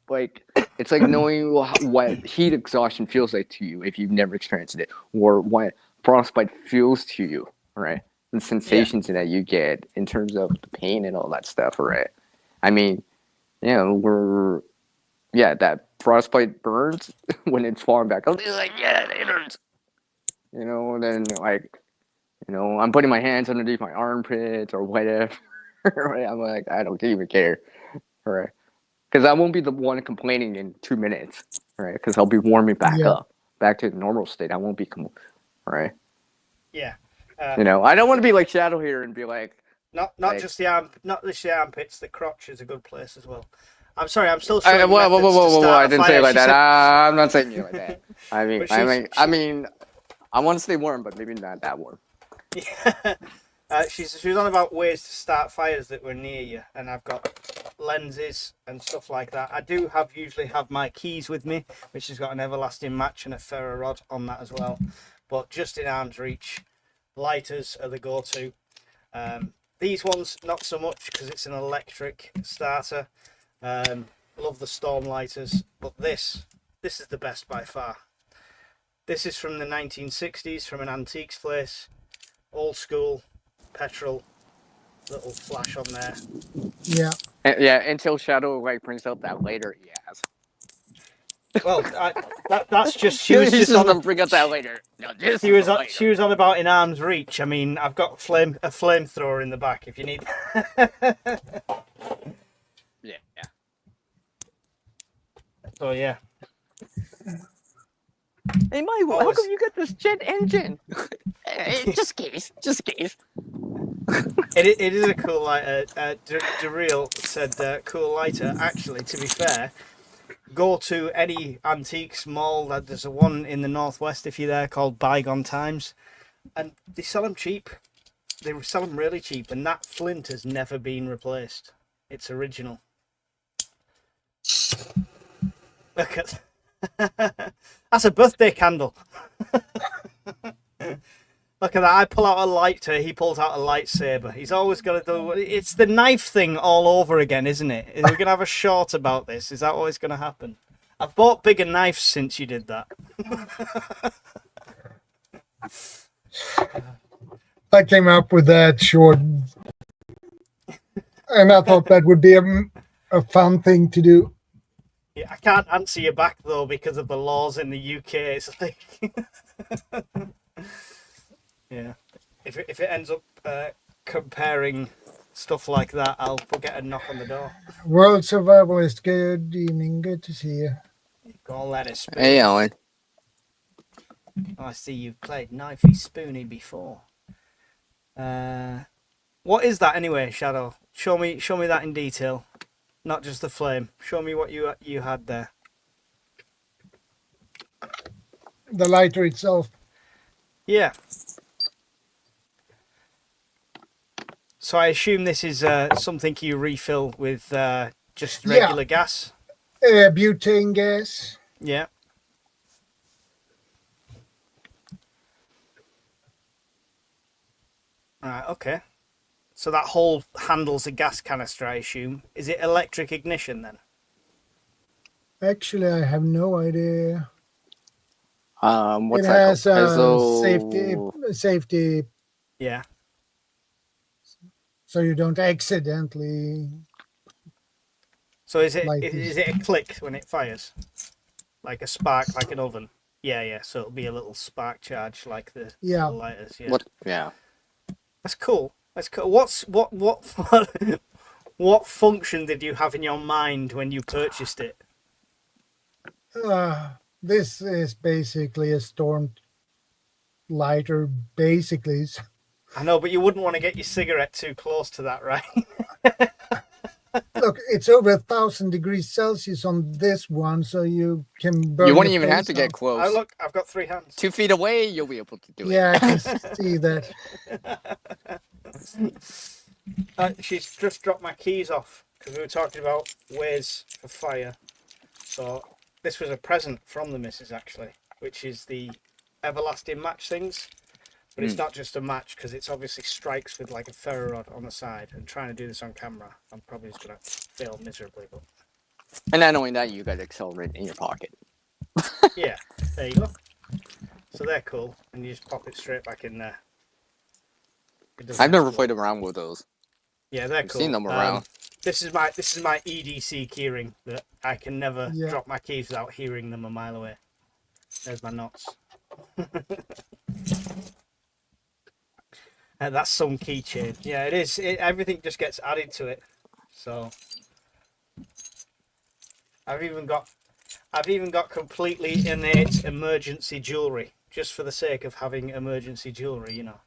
like, it's like knowing what heat exhaustion feels like to you if you've never experienced it, or what frostbite feels to you, right? The sensations that you get in terms of the pain and all that stuff, right? I mean, that frostbite burns when it's falling back. I'll be like, yeah, it hurts. Then like, I'm putting my hands underneath my armpits or whatever. Right? I'm like, I don't even care, right? Because I won't be the one complaining in 2 minutes, right? Because I'll be warming back up, back to the normal state. I won't be, right? Yeah. I don't want to be like Shadow here and be like, not just the armpits. The crotch is a good place as well. I'm sorry, I'm still showing whoa! I didn't say it like that. Said... I'm not saying it like that. I mean, I want to stay warm, but maybe not that warm. Yeah. She was on about ways to start fires that were near you, and I've got lenses and stuff like that. I do usually have my keys with me, which has got an everlasting match and a ferro rod on that as well. But just in arm's reach, lighters are the go-to. These ones not so much because it's an electric starter. Love the storm lighters, but this is the best by far. This is from the 1960s from an antiques place, old school, petrol, little flash on there. Yeah. Until Shadow brings out that later he has. Well, that's just she was just on. Bring up that later. No, she was on about in arm's reach. I mean, I've got a flamethrower in the back if you need. Yeah. So yeah. Hey, Michael, how come you got this jet engine? Just case. It is a cool lighter. Daryl said cool lighter. Actually, to be fair, go to any antiques mall. There's a one in the northwest if you're there called Bygone Times, and they sell them cheap. They sell them really cheap, and that flint has never been replaced. It's original. Look at that's a birthday candle. Look at that. I pull out a lighter, he pulls out a lightsaber. He's always got to do... It's the knife thing all over again, isn't it? We're going to have a short about this. Is that always going to happen? I've bought bigger knives since you did that. I came up with that short. And I thought that would be a fun thing to do. Yeah, I can't answer you back, though, because of the laws in the UK. It's like... Yeah, if it ends up comparing stuff like that, I'll get a knock on the door. World Survivalist, good evening, good to see you. Go on, let it spoon. Hey, Alan. I see you've played Knifey Spoony before. What is that anyway, Shadow? Show me that in detail, not just the flame. Show me what you had there. The lighter itself. Yeah. So I assume this is something you refill with just regular gas? Butane gas. Yeah. Right, okay. So that whole handles a gas canister, I assume. Is it electric ignition then? Actually, I have no idea. What's it that has safety. Yeah. So you don't accidentally. So is it a click when it fires, like a spark, like an oven? Yeah. So it'll be a little spark charge, like the lighters. Yeah. Yeah. That's cool. What function did you have in your mind when you purchased it? This is basically a storm lighter, basically. I know, but you wouldn't want to get your cigarette too close to that, right? look, it's over 1,000 degrees Celsius on this one, so you can burn. You wouldn't your even have face to get off. close. Oh, look, I've got 3 hands. 2 feet away, you'll be able to do Yeah, I it. can see that. She's just dropped my keys off because we were talking about ways for fire. So this was a present from the missus, actually, which is the everlasting match things. But it's not just a match because it's obviously strikes with like a ferro rod on the side. And trying to do this on camera, I'm probably just going to fail miserably. But And not only that, you got accelerate in your pocket. yeah, there you go. So they're cool, and you just pop it straight back in there. I've never played around with those. Yeah, they're I've cool. seen them around. This is my EDC keyring that I can never Yeah. drop my keys without hearing them a mile away. There's my knots. That's some keychain. Yeah, it is. Everything just gets added to it. So I've even got completely innate emergency jewelry just for the sake of having emergency jewelry, you know.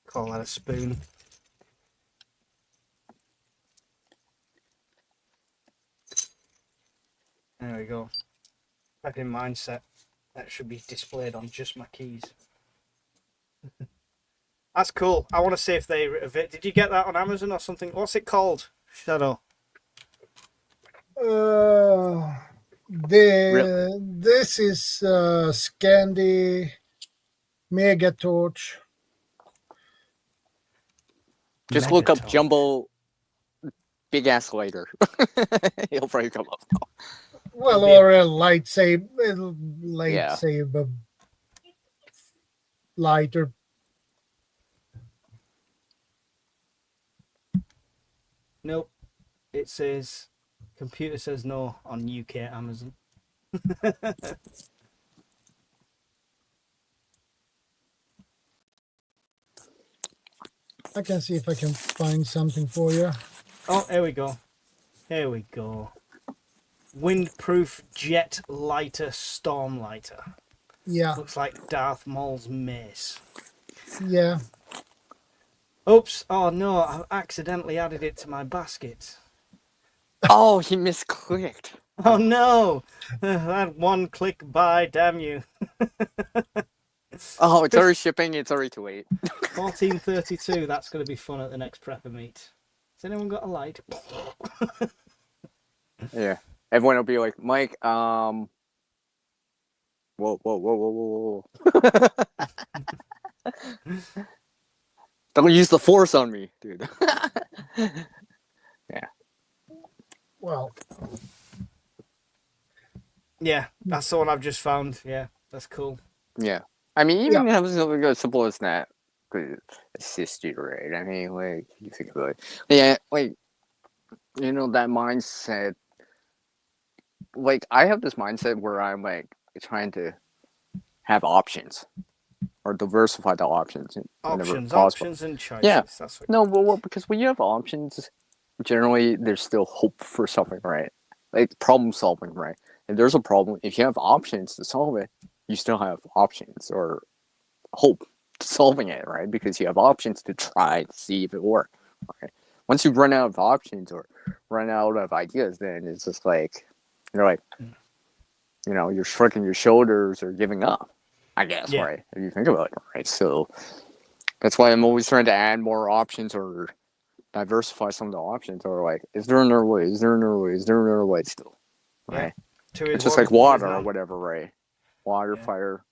Call that a spoon. There we go. Prepping mindset. That should be displayed on just my keys. That's cool. I want to see if they... Did you get that on Amazon or something? What's it called? Shadow. This is Scandi Mega Torch. Just look up Megaton. Jumbo Big Ass Lighter. He'll probably come up. Well, Maybe or a lightsaber lighter. Nope. It says... Computer says no on UK Amazon. I can see if I can find something for you. Oh, here we go. Here we go. Windproof jet lighter storm lighter. Yeah, Looks like Darth Maul's mace. yeah. Oops. Oh no, I accidentally added it to my basket. Oh, he misclicked. Oh no! That one click buy, damn you. Oh, it's already shipping. It's already too late. 1432, that's going to be fun at the next prepper meet. Has anyone got a light? Yeah. Everyone will be like, Mike, whoa, whoa, whoa, whoa, whoa, whoa. Don't use the force on me, dude. Yeah. Well, Yeah, that's the one I've just found. Yeah, that's cool. Yeah. I mean, even if it's something as simple as that could assist you, right? I mean, like, you think about it. Yeah, like, you know, that mindset. Like, I have this mindset where I'm, like, trying to have options or diversify the options. Options and choices. Yeah. That's what No, well, because when you have options, generally, there's still hope for something, right? Like, problem solving, right? If there's a problem, if you have options to solve it, you still have options or hope to solving it, right? Because you have options to try to see if it works, right? Once you run out of options or run out of ideas, then it's just like, you're like, you know, you're shrugging your shoulders or giving up, I guess, Yeah. right? If you think about it, right? So that's why I'm always trying to add more options or diversify some of the options. Or like, is there another way? Is there another way? Is there another way still? Right? Yeah. It's just like water or whatever, right? Water, Yeah. fire,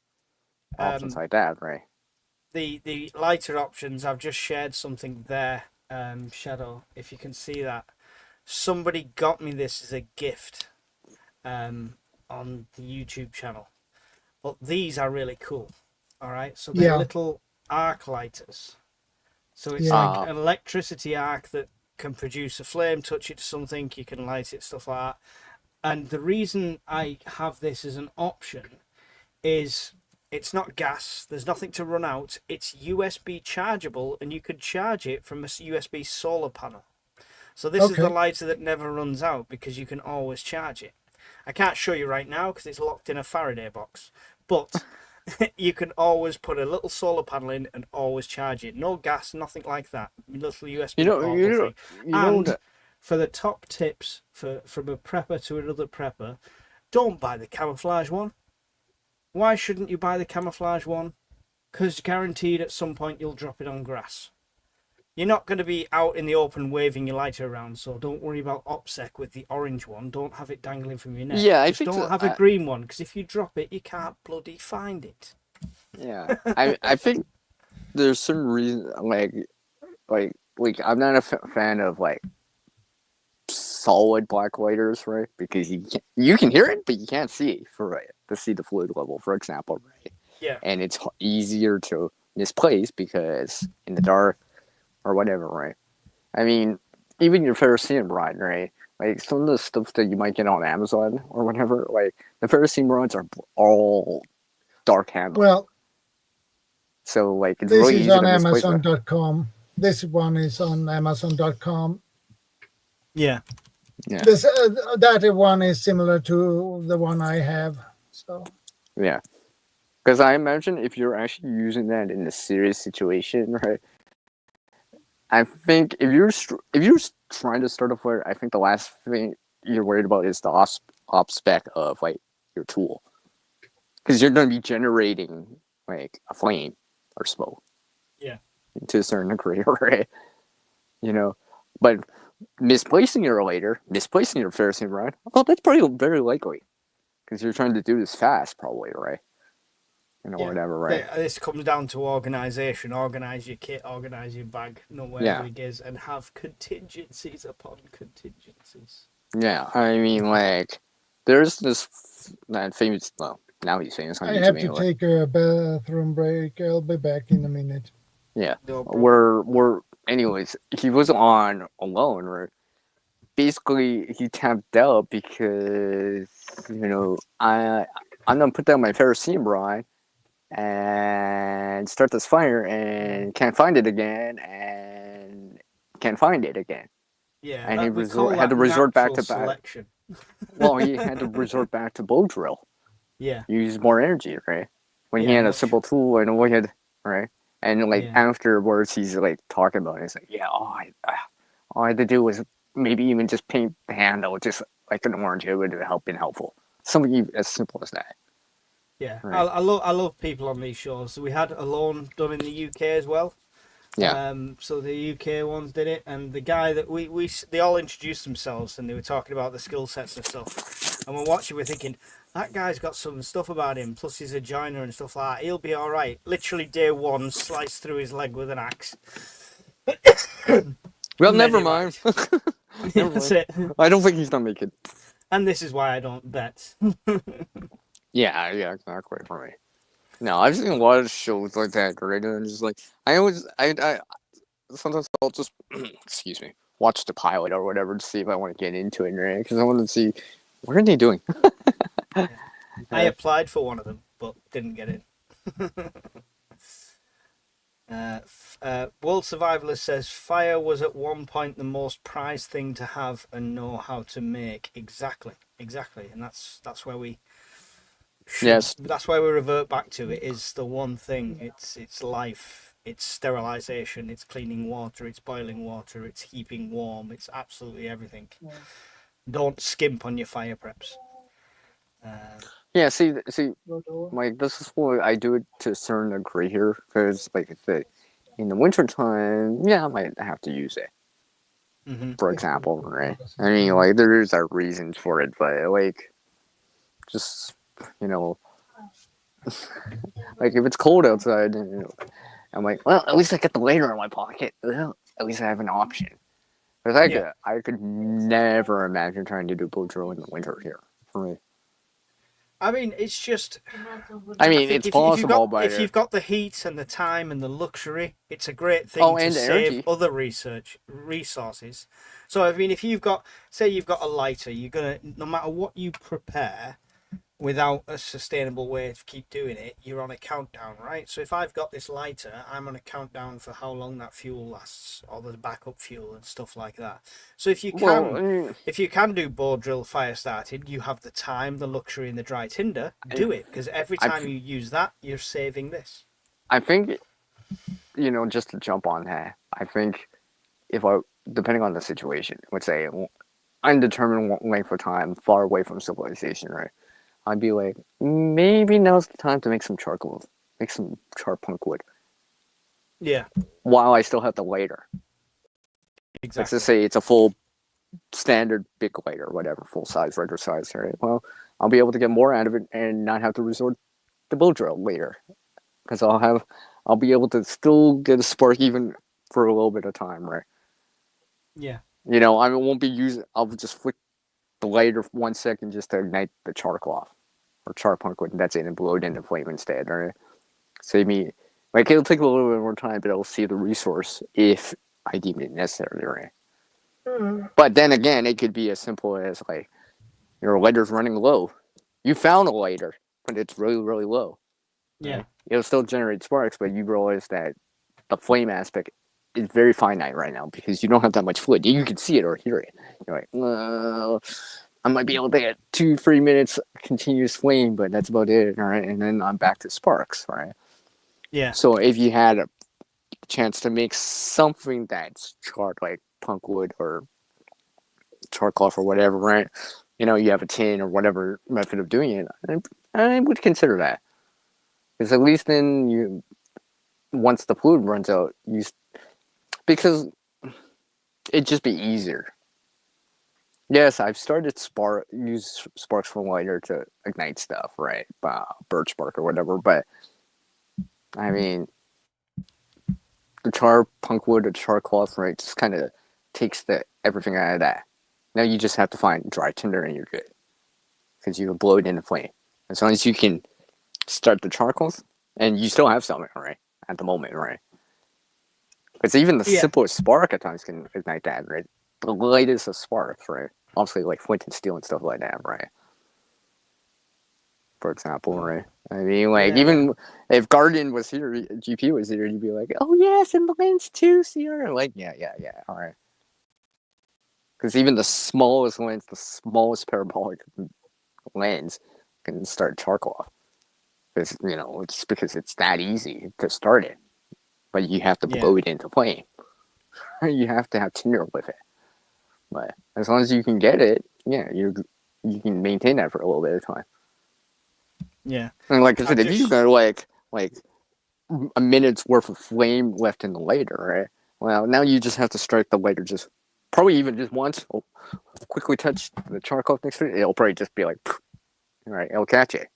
options like that, right? The lighter options, I've just shared something there, Shadow, if you can see that. Somebody got me this as a gift on the YouTube channel. But these are really cool. All right, so they're little arc lighters. So it's like an electricity arc that can produce a flame, touch it to something, you can light it, stuff like that. And the reason I have this as an option is it's not gas, there's nothing to run out, it's USB chargeable, and you could charge it from a USB solar panel. So this is the lighter that never runs out because you can always charge it. I can't show you right now because it's locked in a Faraday box, but you can always put a little solar panel in and always charge it. No gas, nothing like that. Little USB portable thing. you know And that. for the top tips from a prepper to another prepper, don't buy the camouflage one. Why shouldn't you buy the camouflage one? Because guaranteed at some point you'll drop it on grass. You're not going to be out in the open waving your lighter around, so don't worry about OPSEC with the orange one. Don't have it dangling from your neck. Yeah, I Just think don't have a green one, because if you drop it, you can't bloody find it. yeah, I think there's certain reason like I'm not a fan of like solid black lighters, right? Because you can hear it, but you can't see to see the fluid level, for example, right? Yeah. And it's easier to misplace because in the dark or whatever, right? I mean, even your ferrocerium rod, right? Like some of the stuff that you might get on Amazon or whatever, like the ferrocerium rods are all dark handle. Well, so like it's this really is easy on to misplace it. Amazon.com. This one is on Amazon.com. Yeah. Yeah. This that one is similar to the one I have. So Yeah. Because I imagine if you're actually using that in a serious situation, right? I think if you're trying to start a fire, I think the last thing you're worried about is the op spec of like your tool, because you're going to be generating like a flame or smoke. Yeah. To a certain degree, right? You know, but misplacing your ferrocerium rod, oh, that's probably very likely, because you're trying to do this fast, probably, right? You know, whatever, right? This comes down to organisation. Organise your kit, organise your bag, know where everything is, and have contingencies upon contingencies. Yeah, I mean, like, there's that famous, well, now he's famous on I YouTube have to anyway. take a bathroom break. I'll be back in a minute. Yeah, No anyways, he was on alone, right? Basically, he tapped out because, I'm gonna put down my ferrocerium rod and start this fire and can't find it again and can't find it again. Yeah, and he had to resort back to selection. Well, he had to resort back to bow drill. Yeah. Use more energy, right? When he had a simple tool and we had, right? And like afterwards, he's like talking about it. He's like, yeah, all I had to do was maybe even just paint the handle just like an orange. It would have been helpful. Something as simple as that. Yeah, right. I love people on these shows. So we had Alone done in the UK as well. Yeah. So the UK ones did it, and the guy that they all introduced themselves and they were talking about the skill sets and stuff. And we're watching, we're thinking that guy's got some stuff about him. Plus he's a joiner and stuff like that. He'll be all right. Literally day one, sliced through his leg with an axe. Well, never mind. That's it. I don't think he's gonna make it. And this is why I don't bet. Yeah, exactly. Right. No, I've seen a lot of shows like that, right? And just like I sometimes I'll just excuse me, watch the pilot or whatever to see if I want to get into it, right? Because I want to see what are they doing. I applied for one of them, but didn't get in. World Survivalist says fire was at one point the most prized thing to have and know how to make. Exactly, and that's where we. Yes, that's why we revert back to it. Is the one thing. It's life. It's sterilization. It's cleaning water. It's boiling water. It's keeping warm. It's absolutely everything. Yeah. Don't skimp on your fire preps. Yeah. See, like this is why I do it to a certain degree here, because like in the winter time, yeah, I might have to use it. Mm-hmm. For example, right? I mean, like there's a reason for it, but like just. Like if it's cold outside, I'm like, well, at least I get the lighter in my pocket. Well, at least I have an option. Because I could never imagine trying to do bow drill in the winter here for me. I mean, it's just. I mean, it's possible, but if you've got the heat and the time and the luxury, it's a great thing to save energy. Other resources. So I mean, if you've got, say, you've got a lighter, you're gonna, no matter what you prepare. without a sustainable way to keep doing it, you're on a countdown, right? So if I've got this lighter, I'm on a countdown for how long that fuel lasts, or the backup fuel and stuff like that. So if you can, Well, I mean, if you can do bore drill fire starting, you have the time, the luxury, and the dry tinder. Do it, because every I- time you use that, you're saving this. I think, just to jump on that, I think if I, depending on the situation, let's say undetermined length of time, far away from civilization, right? I'd be like, maybe now's the time to make some charcoal, make some char punk wood, Yeah, while I still have the lighter. Let's exactly. just say it's a full standard big lighter, whatever, full size, regular size, right? Well, I'll be able to get more out of it and not have to resort to bow drill later, because I'll be able to still get a spark even for a little bit of time, right? Yeah, I won't be using. I'll just flick the lighter for 1 second just to ignite the char cloth or char punk wood, and that's it, and blow it into flame instead, right? Save me. Like, it'll take a little bit more time, but I'll save the resource if I deem it necessary, right? But then again, it could be as simple as like your lighter's running low. You found a lighter, but it's really, really low. yeah, Right? It'll still generate sparks, but you realize that the flame aspect is very finite right now because you don't have that much fluid. You can see it or hear it. You're like, well, I might be able to get 2-3 minutes continuous flame, but that's about it, all right? And then I'm back to sparks, right? yeah, So if you had a chance to make something that's charred like punk wood or charcoal or whatever, right? You have a tin or whatever method of doing it. I would consider that, because at least then once the fluid runs out, because it'd just be easier. Yes, I've started use sparks from lighter to ignite stuff, right? Birch bark or whatever, but I mean, the char punk wood or char cloth, right, just kind of takes everything out of that. Now you just have to find dry tinder and you're good, because you blow it in the flame. As long as you can start the charcoals, and you still have something, right, at the moment, right? Because even the Yeah. simplest spark at times can ignite that, right? The lightest of sparks, right? Obviously, like flint and steel and stuff like that, right? For example, right? I mean, like, Yeah, even if Guardian was here, GP was here, you'd be like, oh, yes, and the lens too, Sierra. Like, yeah, all right. Because even the smallest lens, the smallest parabolic lens can start charcoal off. Because, it's because it's that easy to start it. But you have to blow it into flame. You have to have tinder with it. But as long as you can get it, yeah, you can maintain that for a little bit of time. yeah. And like I said, if you got like a minute's worth of flame left in the lighter, right? Well, now you just have to strike the lighter probably even just once. Quickly touch the charcoal next to it. It'll probably just be like, right? It'll catch it.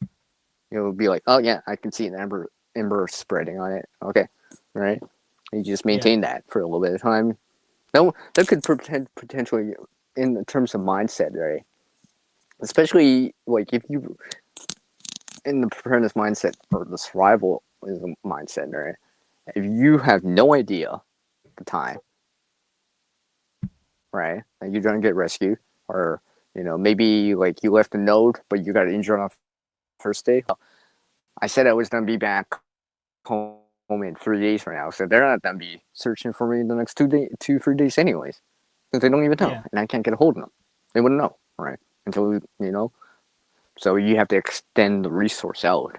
It'll be like, oh yeah, I can see an ember spreading on it. Okay, right? You just maintain that for a little bit of time. No, that could potentially, in terms of mindset, right? Especially like if you in the preparedness mindset or the survival mindset, right? If you have no idea the time, right, and you're gonna get rescued, or maybe like you left a note but you got injured on the first day. I said I was gonna be back home in 3 days from now, so they're not gonna be searching for me the next 3 days anyways, because they don't even know, and I can't get a hold of them. They wouldn't know, right? Until so you have to extend the resource out,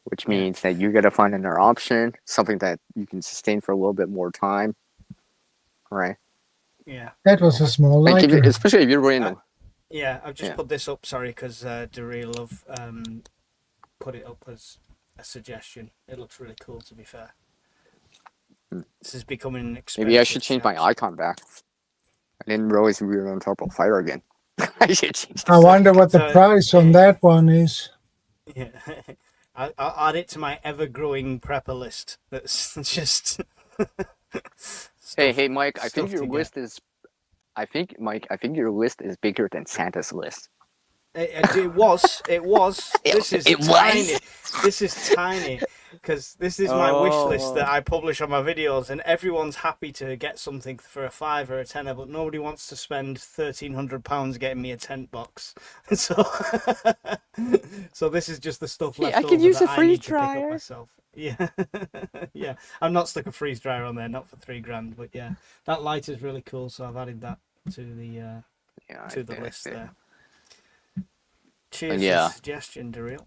which means that you got to find another option, something that you can sustain for a little bit more time, right? Yeah. That was a small Like lighter. especially if you're random. Yeah, I've just put this up, sorry, because Love put it up as a suggestion. It looks really cool, to be fair. This is becoming an expensive. Maybe I should change my icon back. I didn't realize we were on top of fire again. I should change I wonder what the price on that one is. Yeah. I'll add it to my ever-growing prepper list. That's just... Hey, Mike, I think your list is... Mike, I think your list is bigger than Santa's list. It was. This is tiny. Because this is my wish list that I publish on my videos, and everyone's happy to get something for a £5 or a £10, but nobody wants to spend £1,300 getting me a tent box. So So this is just the stuff Hey, left I could over use that a I freeze need to pick up dryer. myself. Yeah, yeah. I'm not stuck a freeze dryer on there, not for $3,000, but yeah, that light is really cool. So I've added that to Yeah, the list there. And Cheers for the suggestion, Daryl.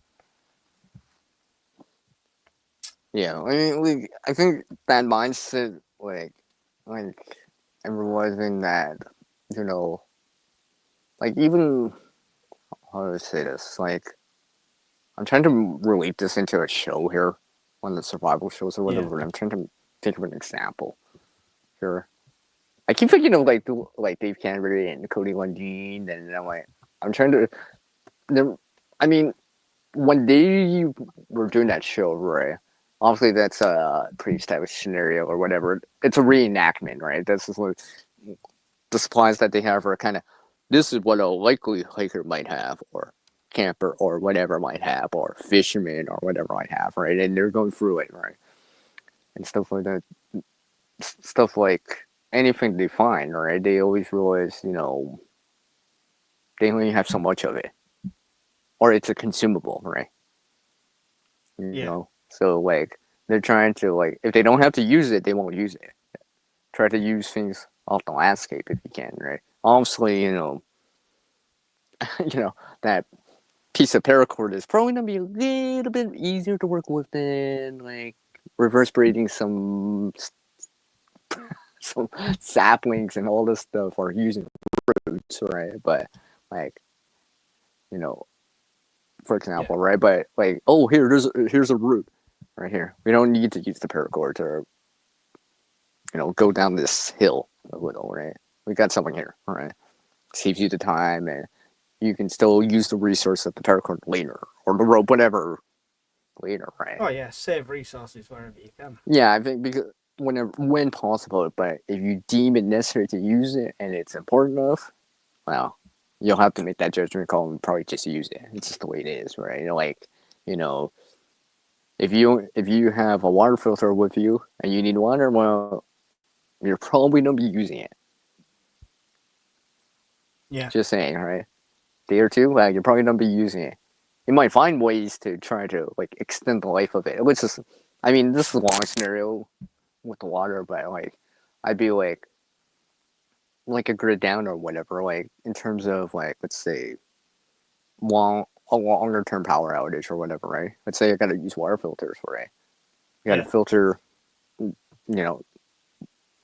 yeah. I mean, I think that mindset, like I'm realizing that, you know, like even how do I say this? Like, I'm trying to relate this into a show here, one of the survival shows or whatever. And I'm trying to think of an example here. I keep thinking of like Dave Canterbury and Cody Lundin, and I'm trying to. I mean, when they were doing that show, right? Obviously, that's a pretty established scenario or whatever. It's a reenactment, right? That's just like the supplies that they have are kind of. This is what a likely hiker might have, or camper, or whatever might have, or fisherman, or whatever might have, right? And they're going through it, right? And stuff like that. Stuff like anything they find, right? They always realize, they only have so much of it, or it's a consumable, right? You know, so like they're trying to if they don't have to use it, they won't use it. Try to use things off the landscape if you can, right? Obviously, that piece of paracord is probably gonna be a little bit easier to work with than reverse breeding some saplings and all this stuff, or using roots, right? But like, for example, right? But oh, here's a root right here. We don't need to use the paracord to go down this hill a little, right? We got something here, all right? Saves you the time, and you can still use the resource of the paracord later, or the rope, whatever, later, right? Oh yeah, save resources wherever you can. Yeah, I think because when possible, but if you deem it necessary to use it and it's important enough, well, you'll have to make that judgment call and probably just use it. It's just the way it is, right? If you have a water filter with you and you need water, well, you're probably gonna be using it. Yeah. Just saying, right? Day or two, well, you're probably gonna be using it. You might find ways to try to extend the life of it, which is, I mean, this is a long scenario with the water, but I'd be like a grid down or whatever, in terms of let's say a longer term power outage or whatever, right? Let's say I gotta use water filters, right? You gotta filter,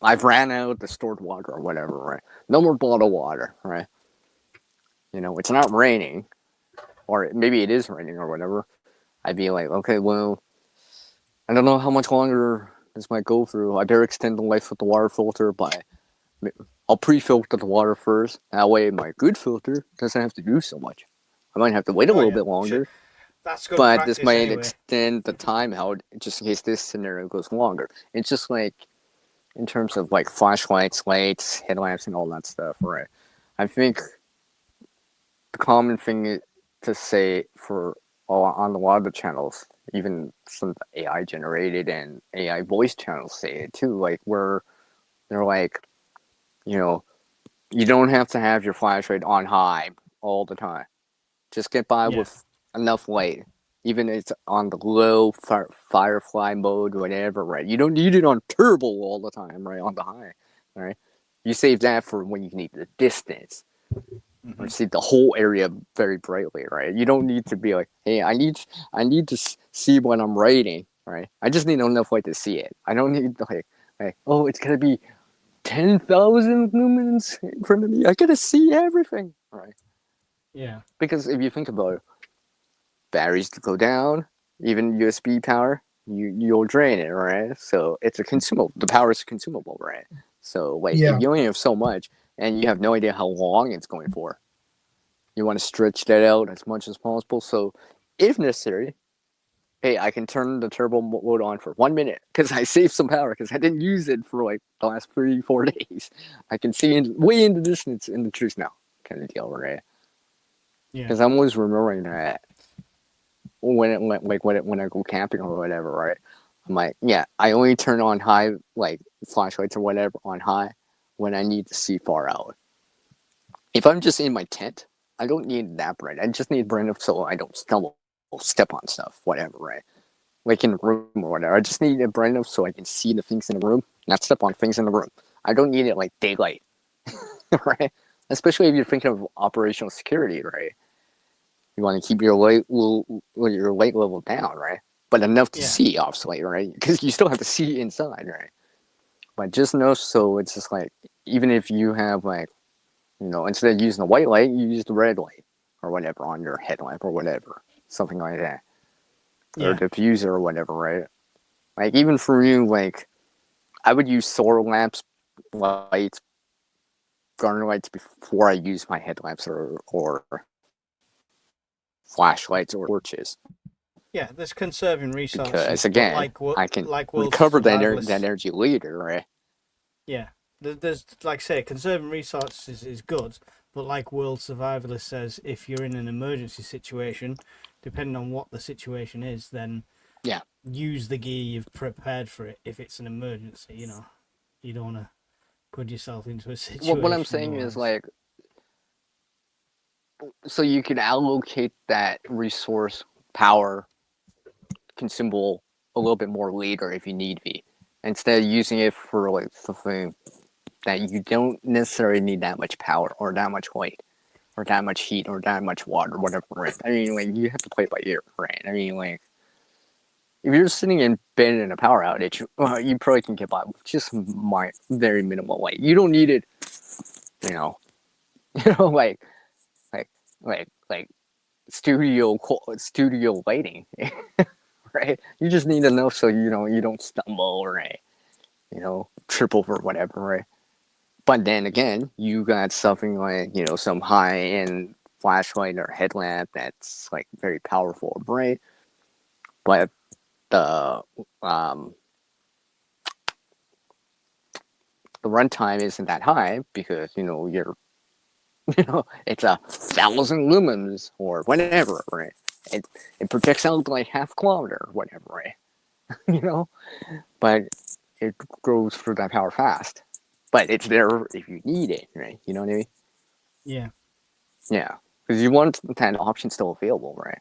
I've ran out the stored water or whatever, right? No more bottled water, right? It's not raining, or maybe it is raining or whatever. I'd be like, okay, well, I don't know how much longer this might go through. I better extend the life of the water filter by I'll pre-filter the water first. That way my good filter doesn't have to do so much. I might have to wait a little bit longer. That's good but practice this might anyway. extend the time out just in case this scenario goes longer. It's just in terms of flashlights, lights, headlamps, and all that stuff, right? I think the common thing to say on a lot of the channels, even some AI generated and AI voice channels say it too, where they're you don't have to have your flashlight on high all the time. Just get by with enough light. Even if it's on the low firefly mode, whatever, right? You don't need it on turbo all the time, right? On the high, right? You save that for when you need the distance or see the whole area very brightly, right? You don't need to be like, hey, I need to see what I'm writing, right? I just need enough light to see it. I don't need oh, it's gonna be 10,000 lumens in front of me. I gotta see everything, right? Yeah. Because if you think about it, batteries go down, even USB power, you'll drain it, right? So it's a consumable. The power is consumable, right? So if you only have so much and you have no idea how long it's going for, you want to stretch that out as much as possible. So if necessary, hey, I can turn the turbo mode on for 1 minute because I saved some power because I didn't use it for the last 3-4 days. I can see way in the distance in the trees now, kind of deal, right? Yeah. Because I'm always remembering that when I go camping or whatever, right? I'm like, yeah, I only turn on high flashlights or whatever on high when I need to see far out. If I'm just in my tent I don't need that bright. I just need bright enough so I don't stumble, step on stuff, whatever, right? Like in the room or whatever. I just need it bright enough so I can see the things in the room, not step on things in the room. I don't need it like daylight, right? Especially if you're thinking of operational security, right? You want to keep your light level down, right? But enough to see, obviously, right? Because you still have to see inside, right? But just know, so it's just like, even if you have like, instead of using the white light, you use the red light or whatever on your headlamp or whatever, something like that, or diffuser or whatever, right? Like even for you, like I would use solar lamps, lights, garden lights before I use my headlamps or flashlights or torches. Yeah, there's conserving resources. Because again, I can recover that energy later, right? Yeah, there's like I say, conserving resources is good, but like World Survivalist says, if you're in an emergency situation, depending on what the situation is, then use the gear you've prepared for it. If it's an emergency, you don't want to put yourself into a situation. Well, what I'm saying is like, so you can allocate that resource, power, consumable a little bit more later if you need be, instead of using it for like something that you don't necessarily need that much power or that much light or that much heat or that much water, whatever, right? I mean, like, you have to play it by ear, right? I mean, like, if you're sitting in bed in a power outage, you probably can get by with just very minimal light. You don't need it, like studio lighting, right? You just need enough so you don't stumble, right? Trip over whatever, right? But then again, you got something like some high-end flashlight or headlamp that's like very powerful or bright, but the runtime isn't that high because you're it's 1,000 lumens or whatever, right? It projects out like half kilometer or whatever, right? But it goes through that power fast. But it's there if you need it, right? You know what I mean? Yeah. Yeah, because you want that option still available, right?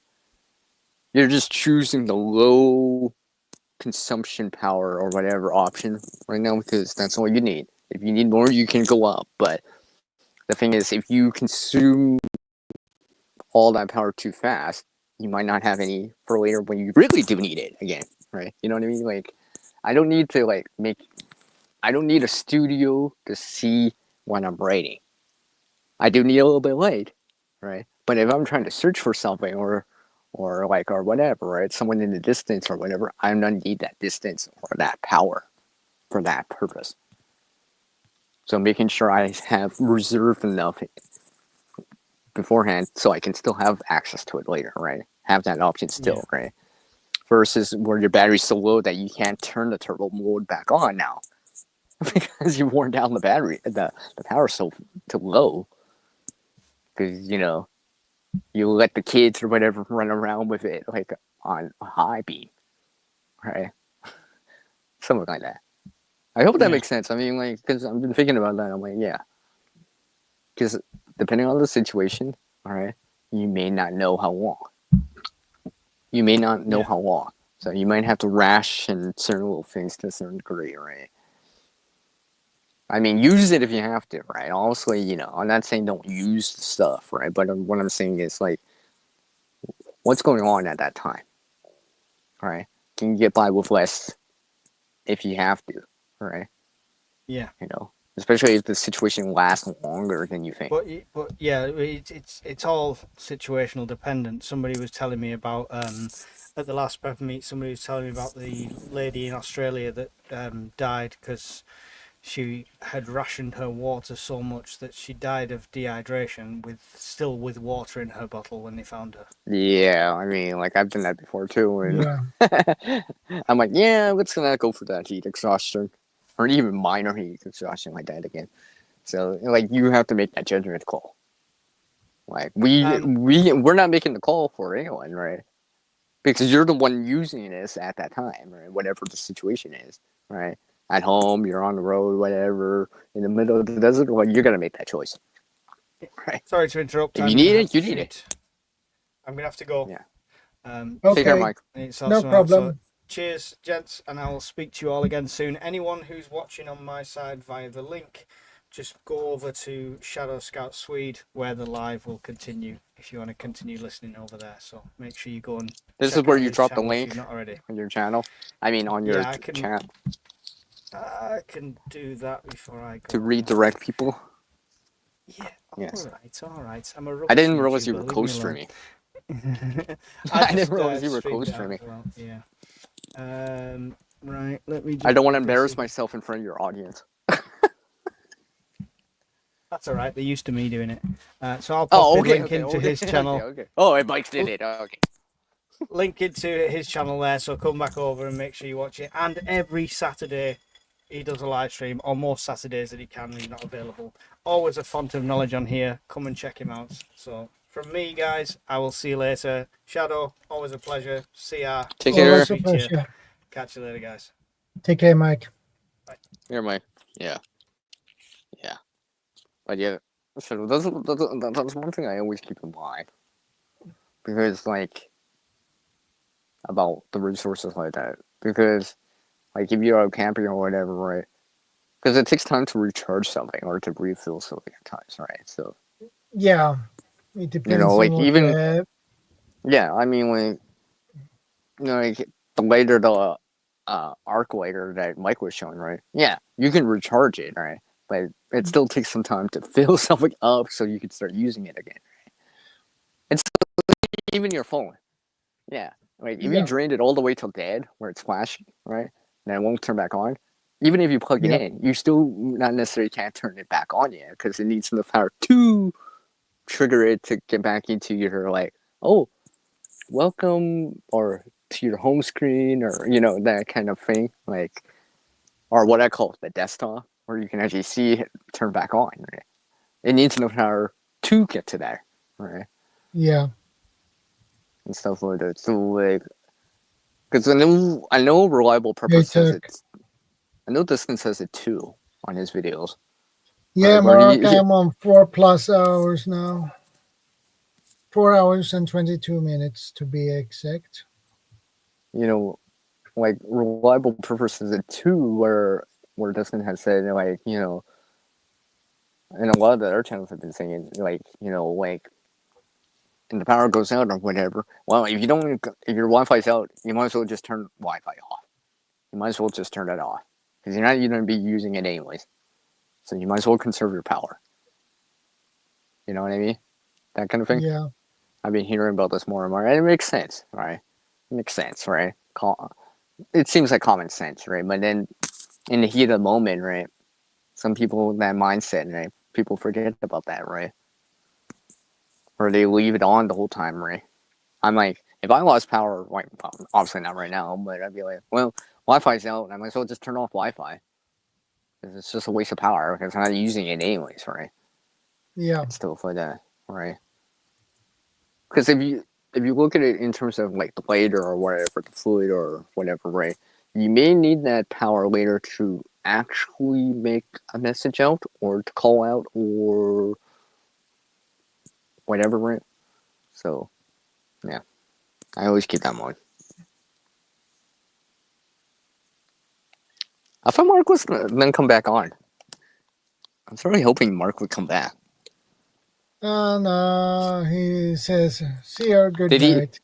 You're just choosing the low consumption power or whatever option right now because that's all you need. If you need more, you can go up. But the thing is, if you consume all that power too fast, you might not have any for later when you really do need it again, right? You know what I mean? Like, I don't need to I don't need a studio to see when I'm writing. I do need a little bit of light, right? But if I'm trying to search for something or whatever, right? Someone in the distance or whatever, I don't need that distance or that power for that purpose. So making sure I have reserved enough beforehand so I can still have access to it later, right? Have that option still, right? Versus where your battery's so low that you can't turn the turbo mode back on now because you've worn down the battery, the power so too low. Because you let the kids or whatever run around with it like on a high beam, right? Something like that. I hope that makes sense. I mean, like, because I've been thinking about that. I'm like, yeah. Because depending on the situation, all right, you may not know how long. You may not know how long. So you might have to ration certain little things to a certain degree, right? I mean, use it if you have to, right? Honestly, I'm not saying don't use the stuff, right? But what I'm saying is, like, what's going on at that time, right? Can you get by with less if you have to, right? Yeah. Especially if the situation lasts longer than you think. But yeah, it's all situational dependent. Somebody was telling me about at the last prep meet. Somebody was telling me about the lady in Australia that died because she had rationed her water so much that she died of dehydration with water in her bottle when they found her. Yeah, I mean, like, I've done that before too, and I'm like, yeah, let's not go for that heat exhaustion, or even minor heat exhaustion like that again. So, like, you have to make that judgment call. Like, we're not making the call for anyone, right? Because you're the one using this at that time, right? Whatever the situation is, right? At home, you're on the road, whatever, in the middle of the desert, well, you're gonna make that choice. Right. Sorry to interrupt. If I'm you gonna need have it, you need it. shit. I'm gonna have to go. Yeah. Okay. Take care, Mike. It's No awesome. problem. So, cheers, gents, and I will speak to you all again soon. Anyone who's watching on my side via the link, just go over to Shadow Scout Swede, where the live will continue. If you want to continue listening over there, so make sure you go and. This check is where out you his drop the channel if link you've not already. on your channel. I mean, on your Yeah, I can. chat I can do that before I go. to redirect people. Yeah. Yes. All right. I'm a rubbish I didn't realize you YouTuber, were leave me alone. co-streaming. I I didn't just realize you were streamed out co-streaming. as well. Yeah. Right. Let me. Just I don't want to put this embarrass in. myself in front of your audience. That's all right. They're used to me doing it. So I'll pop a link into his channel. Okay. Oh, Mike did it. Okay. Link into his channel there. So come back over and make sure you watch it. And every Saturday, he does a live stream, or most Saturdays that he can when he's not available. Always a font of knowledge on here. Come and check him out. So from me, guys, I will see you later. Shadow, always a pleasure. See ya. Take care. Always a Speak to you. pleasure. Catch you later, guys. Take care, Mike. Here, Mike. Yeah. Yeah. But yeah, so that's one thing I always keep in mind. Because, like, about the resources like that. Because, like, if you're out camping or whatever, right? Because it takes time to recharge something or to refill something at times, right? So, Yeah, it depends like, on what even, you have. yeah, I mean, like, like, the later the arc later that Mike was showing, right? Yeah, you can recharge it, right? But it still takes some time to fill something up so you can start using it again. Right? And so, even your phone. Yeah. Like, if you drained it all the way till dead, where it's flashing, right? And it won't turn back on. Even if you plug it in, you still not necessarily can't turn it back on yet because it needs enough power to trigger it to get back into your, like, oh, welcome, or to your home screen, or, that kind of thing. Like, or what I call the desktop, where you can actually see it turn back on, right? It needs enough power to get to there, right? Yeah. And stuff like that. So, like, because I know Reliable Purpose says it. I know Dustin says it too on his videos. Yeah, Right, where Mark, I'm on 4+ hours now. 4 hours and 22 minutes to be exact. Like, Reliable Purpose says it too, where Dustin has said, like, and a lot of the other channels have been saying, like, like, and the power goes out or whatever. Well, if your Wi-Fi's out, you might as well just turn Wi-Fi off. You might as well just turn it off because you're not going to be using it anyways. So you might as well conserve your power. You know what I mean? That kind of thing. Yeah. I've been hearing about this more and more, and it makes sense, right? It makes sense, right? It seems like common sense, right? But then, in the heat of the moment, right? Some people, that mindset, right? People forget about that, right? Or they leave it on the whole time, right? I'm like, if I lost power, like, obviously not right now, but I'd be like, well, Wi-Fi's out, and I might as well just turn off Wi-Fi. Because it's just a waste of power, because I'm not using it anyways, right? Yeah. And stuff like that, right? Because if you look at it in terms of, like, the later or whatever, the fluid or whatever, right? You may need that power later to actually make a message out or to call out or whatever, right? So, yeah. I always keep that in mind. I thought Mark was then come back on. I was really hoping Mark would come back. No, he says, see you, good Did night.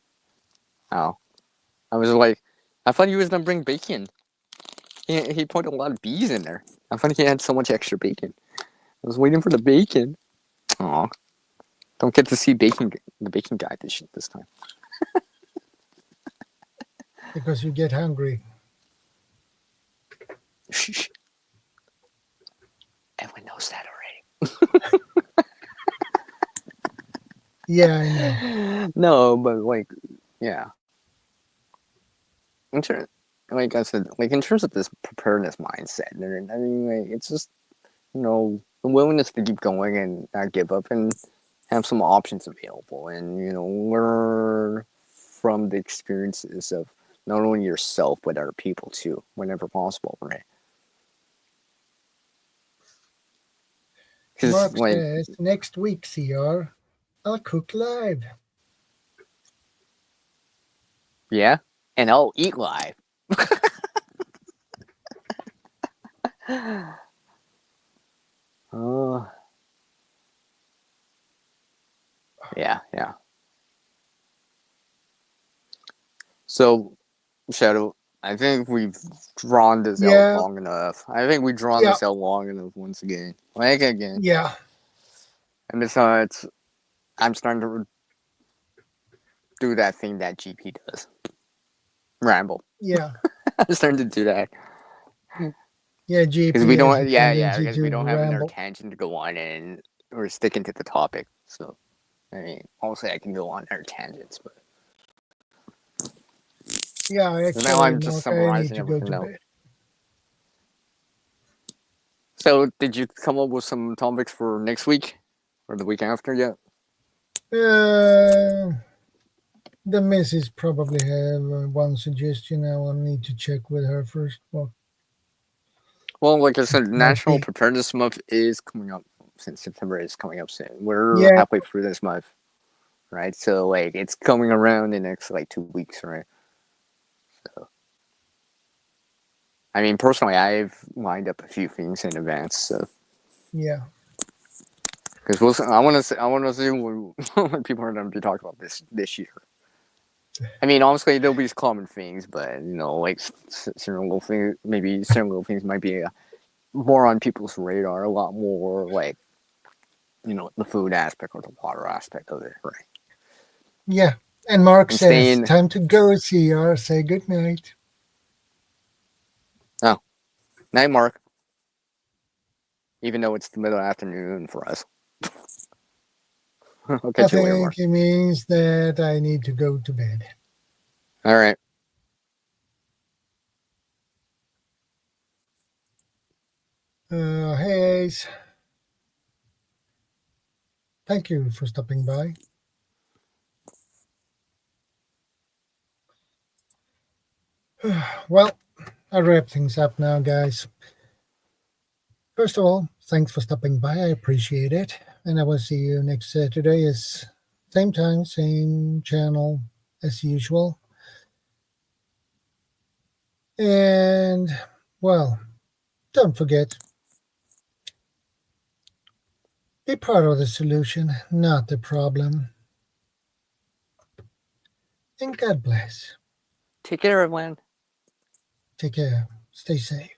Oh. I was like, I thought he was going to bring bacon. He put a lot of bees in there. I thought he had so much extra bacon. I was waiting for the bacon. Aw. Don't get to see the bacon guy this time. Because you get hungry. Shh. Everyone knows that already. Yeah, I know. No, but, like, yeah. Like I said, like, in terms of this preparedness mindset, I mean, like, it's just, the willingness to keep going and not give up and have some options available and, learn from the experiences of not only yourself, but other people too, whenever possible, right? Because Mark like, says next week, CR, I'll cook live. yeah, and I'll eat live. Oh, yeah, yeah. So, Shadow, I think we've drawn this out Yeah, long enough. I think we've drawn yeah, this out long enough once again. Like again. yeah, And besides, I'm starting to do that thing that GP does. Ramble. yeah, I'm starting to do that. yeah. Because we GP has a don't, yeah, yeah, tendency because to we don't have another ramble. tangent to go on and we're sticking to the topic. So, I mean, obviously I can go on other tangents, but Yeah, now actually, I'm just Mark, I need summarizing to go everything to now. bed. So, did you come up with some topics for next week or the week after yet? The missus probably have one suggestion. I will need to check with her first. Well, like I said, Might National be. Preparedness Month is coming up. Since September is coming up soon, we're Yeah, halfway through this month, right? So, like, it's coming around in the next like 2 weeks, right? So, I mean, personally, I've lined up a few things in advance, so yeah, because I want to see what people are going to be talking about this year. I mean, honestly, there'll be common things, but like certain little things, maybe certain little things might be more on people's radar. A lot more like the food aspect or the water aspect of it, right? yeah. And Mark And says, staying. time to go, CR. Say good night. Oh, night, Mark. Even though it's the middle of the afternoon for us. I'll I catch you later, Mark. think it means that I need to go to bed. All right. Hey, thank you for stopping by. Well, I'll wrap things up now, guys. First of all, thanks for stopping by. I appreciate it. And I will see you next Saturday. It's same time, same channel as usual. And, well, don't forget, be part of the solution, not the problem. And God bless. Take care, everyone. Take care. Stay safe.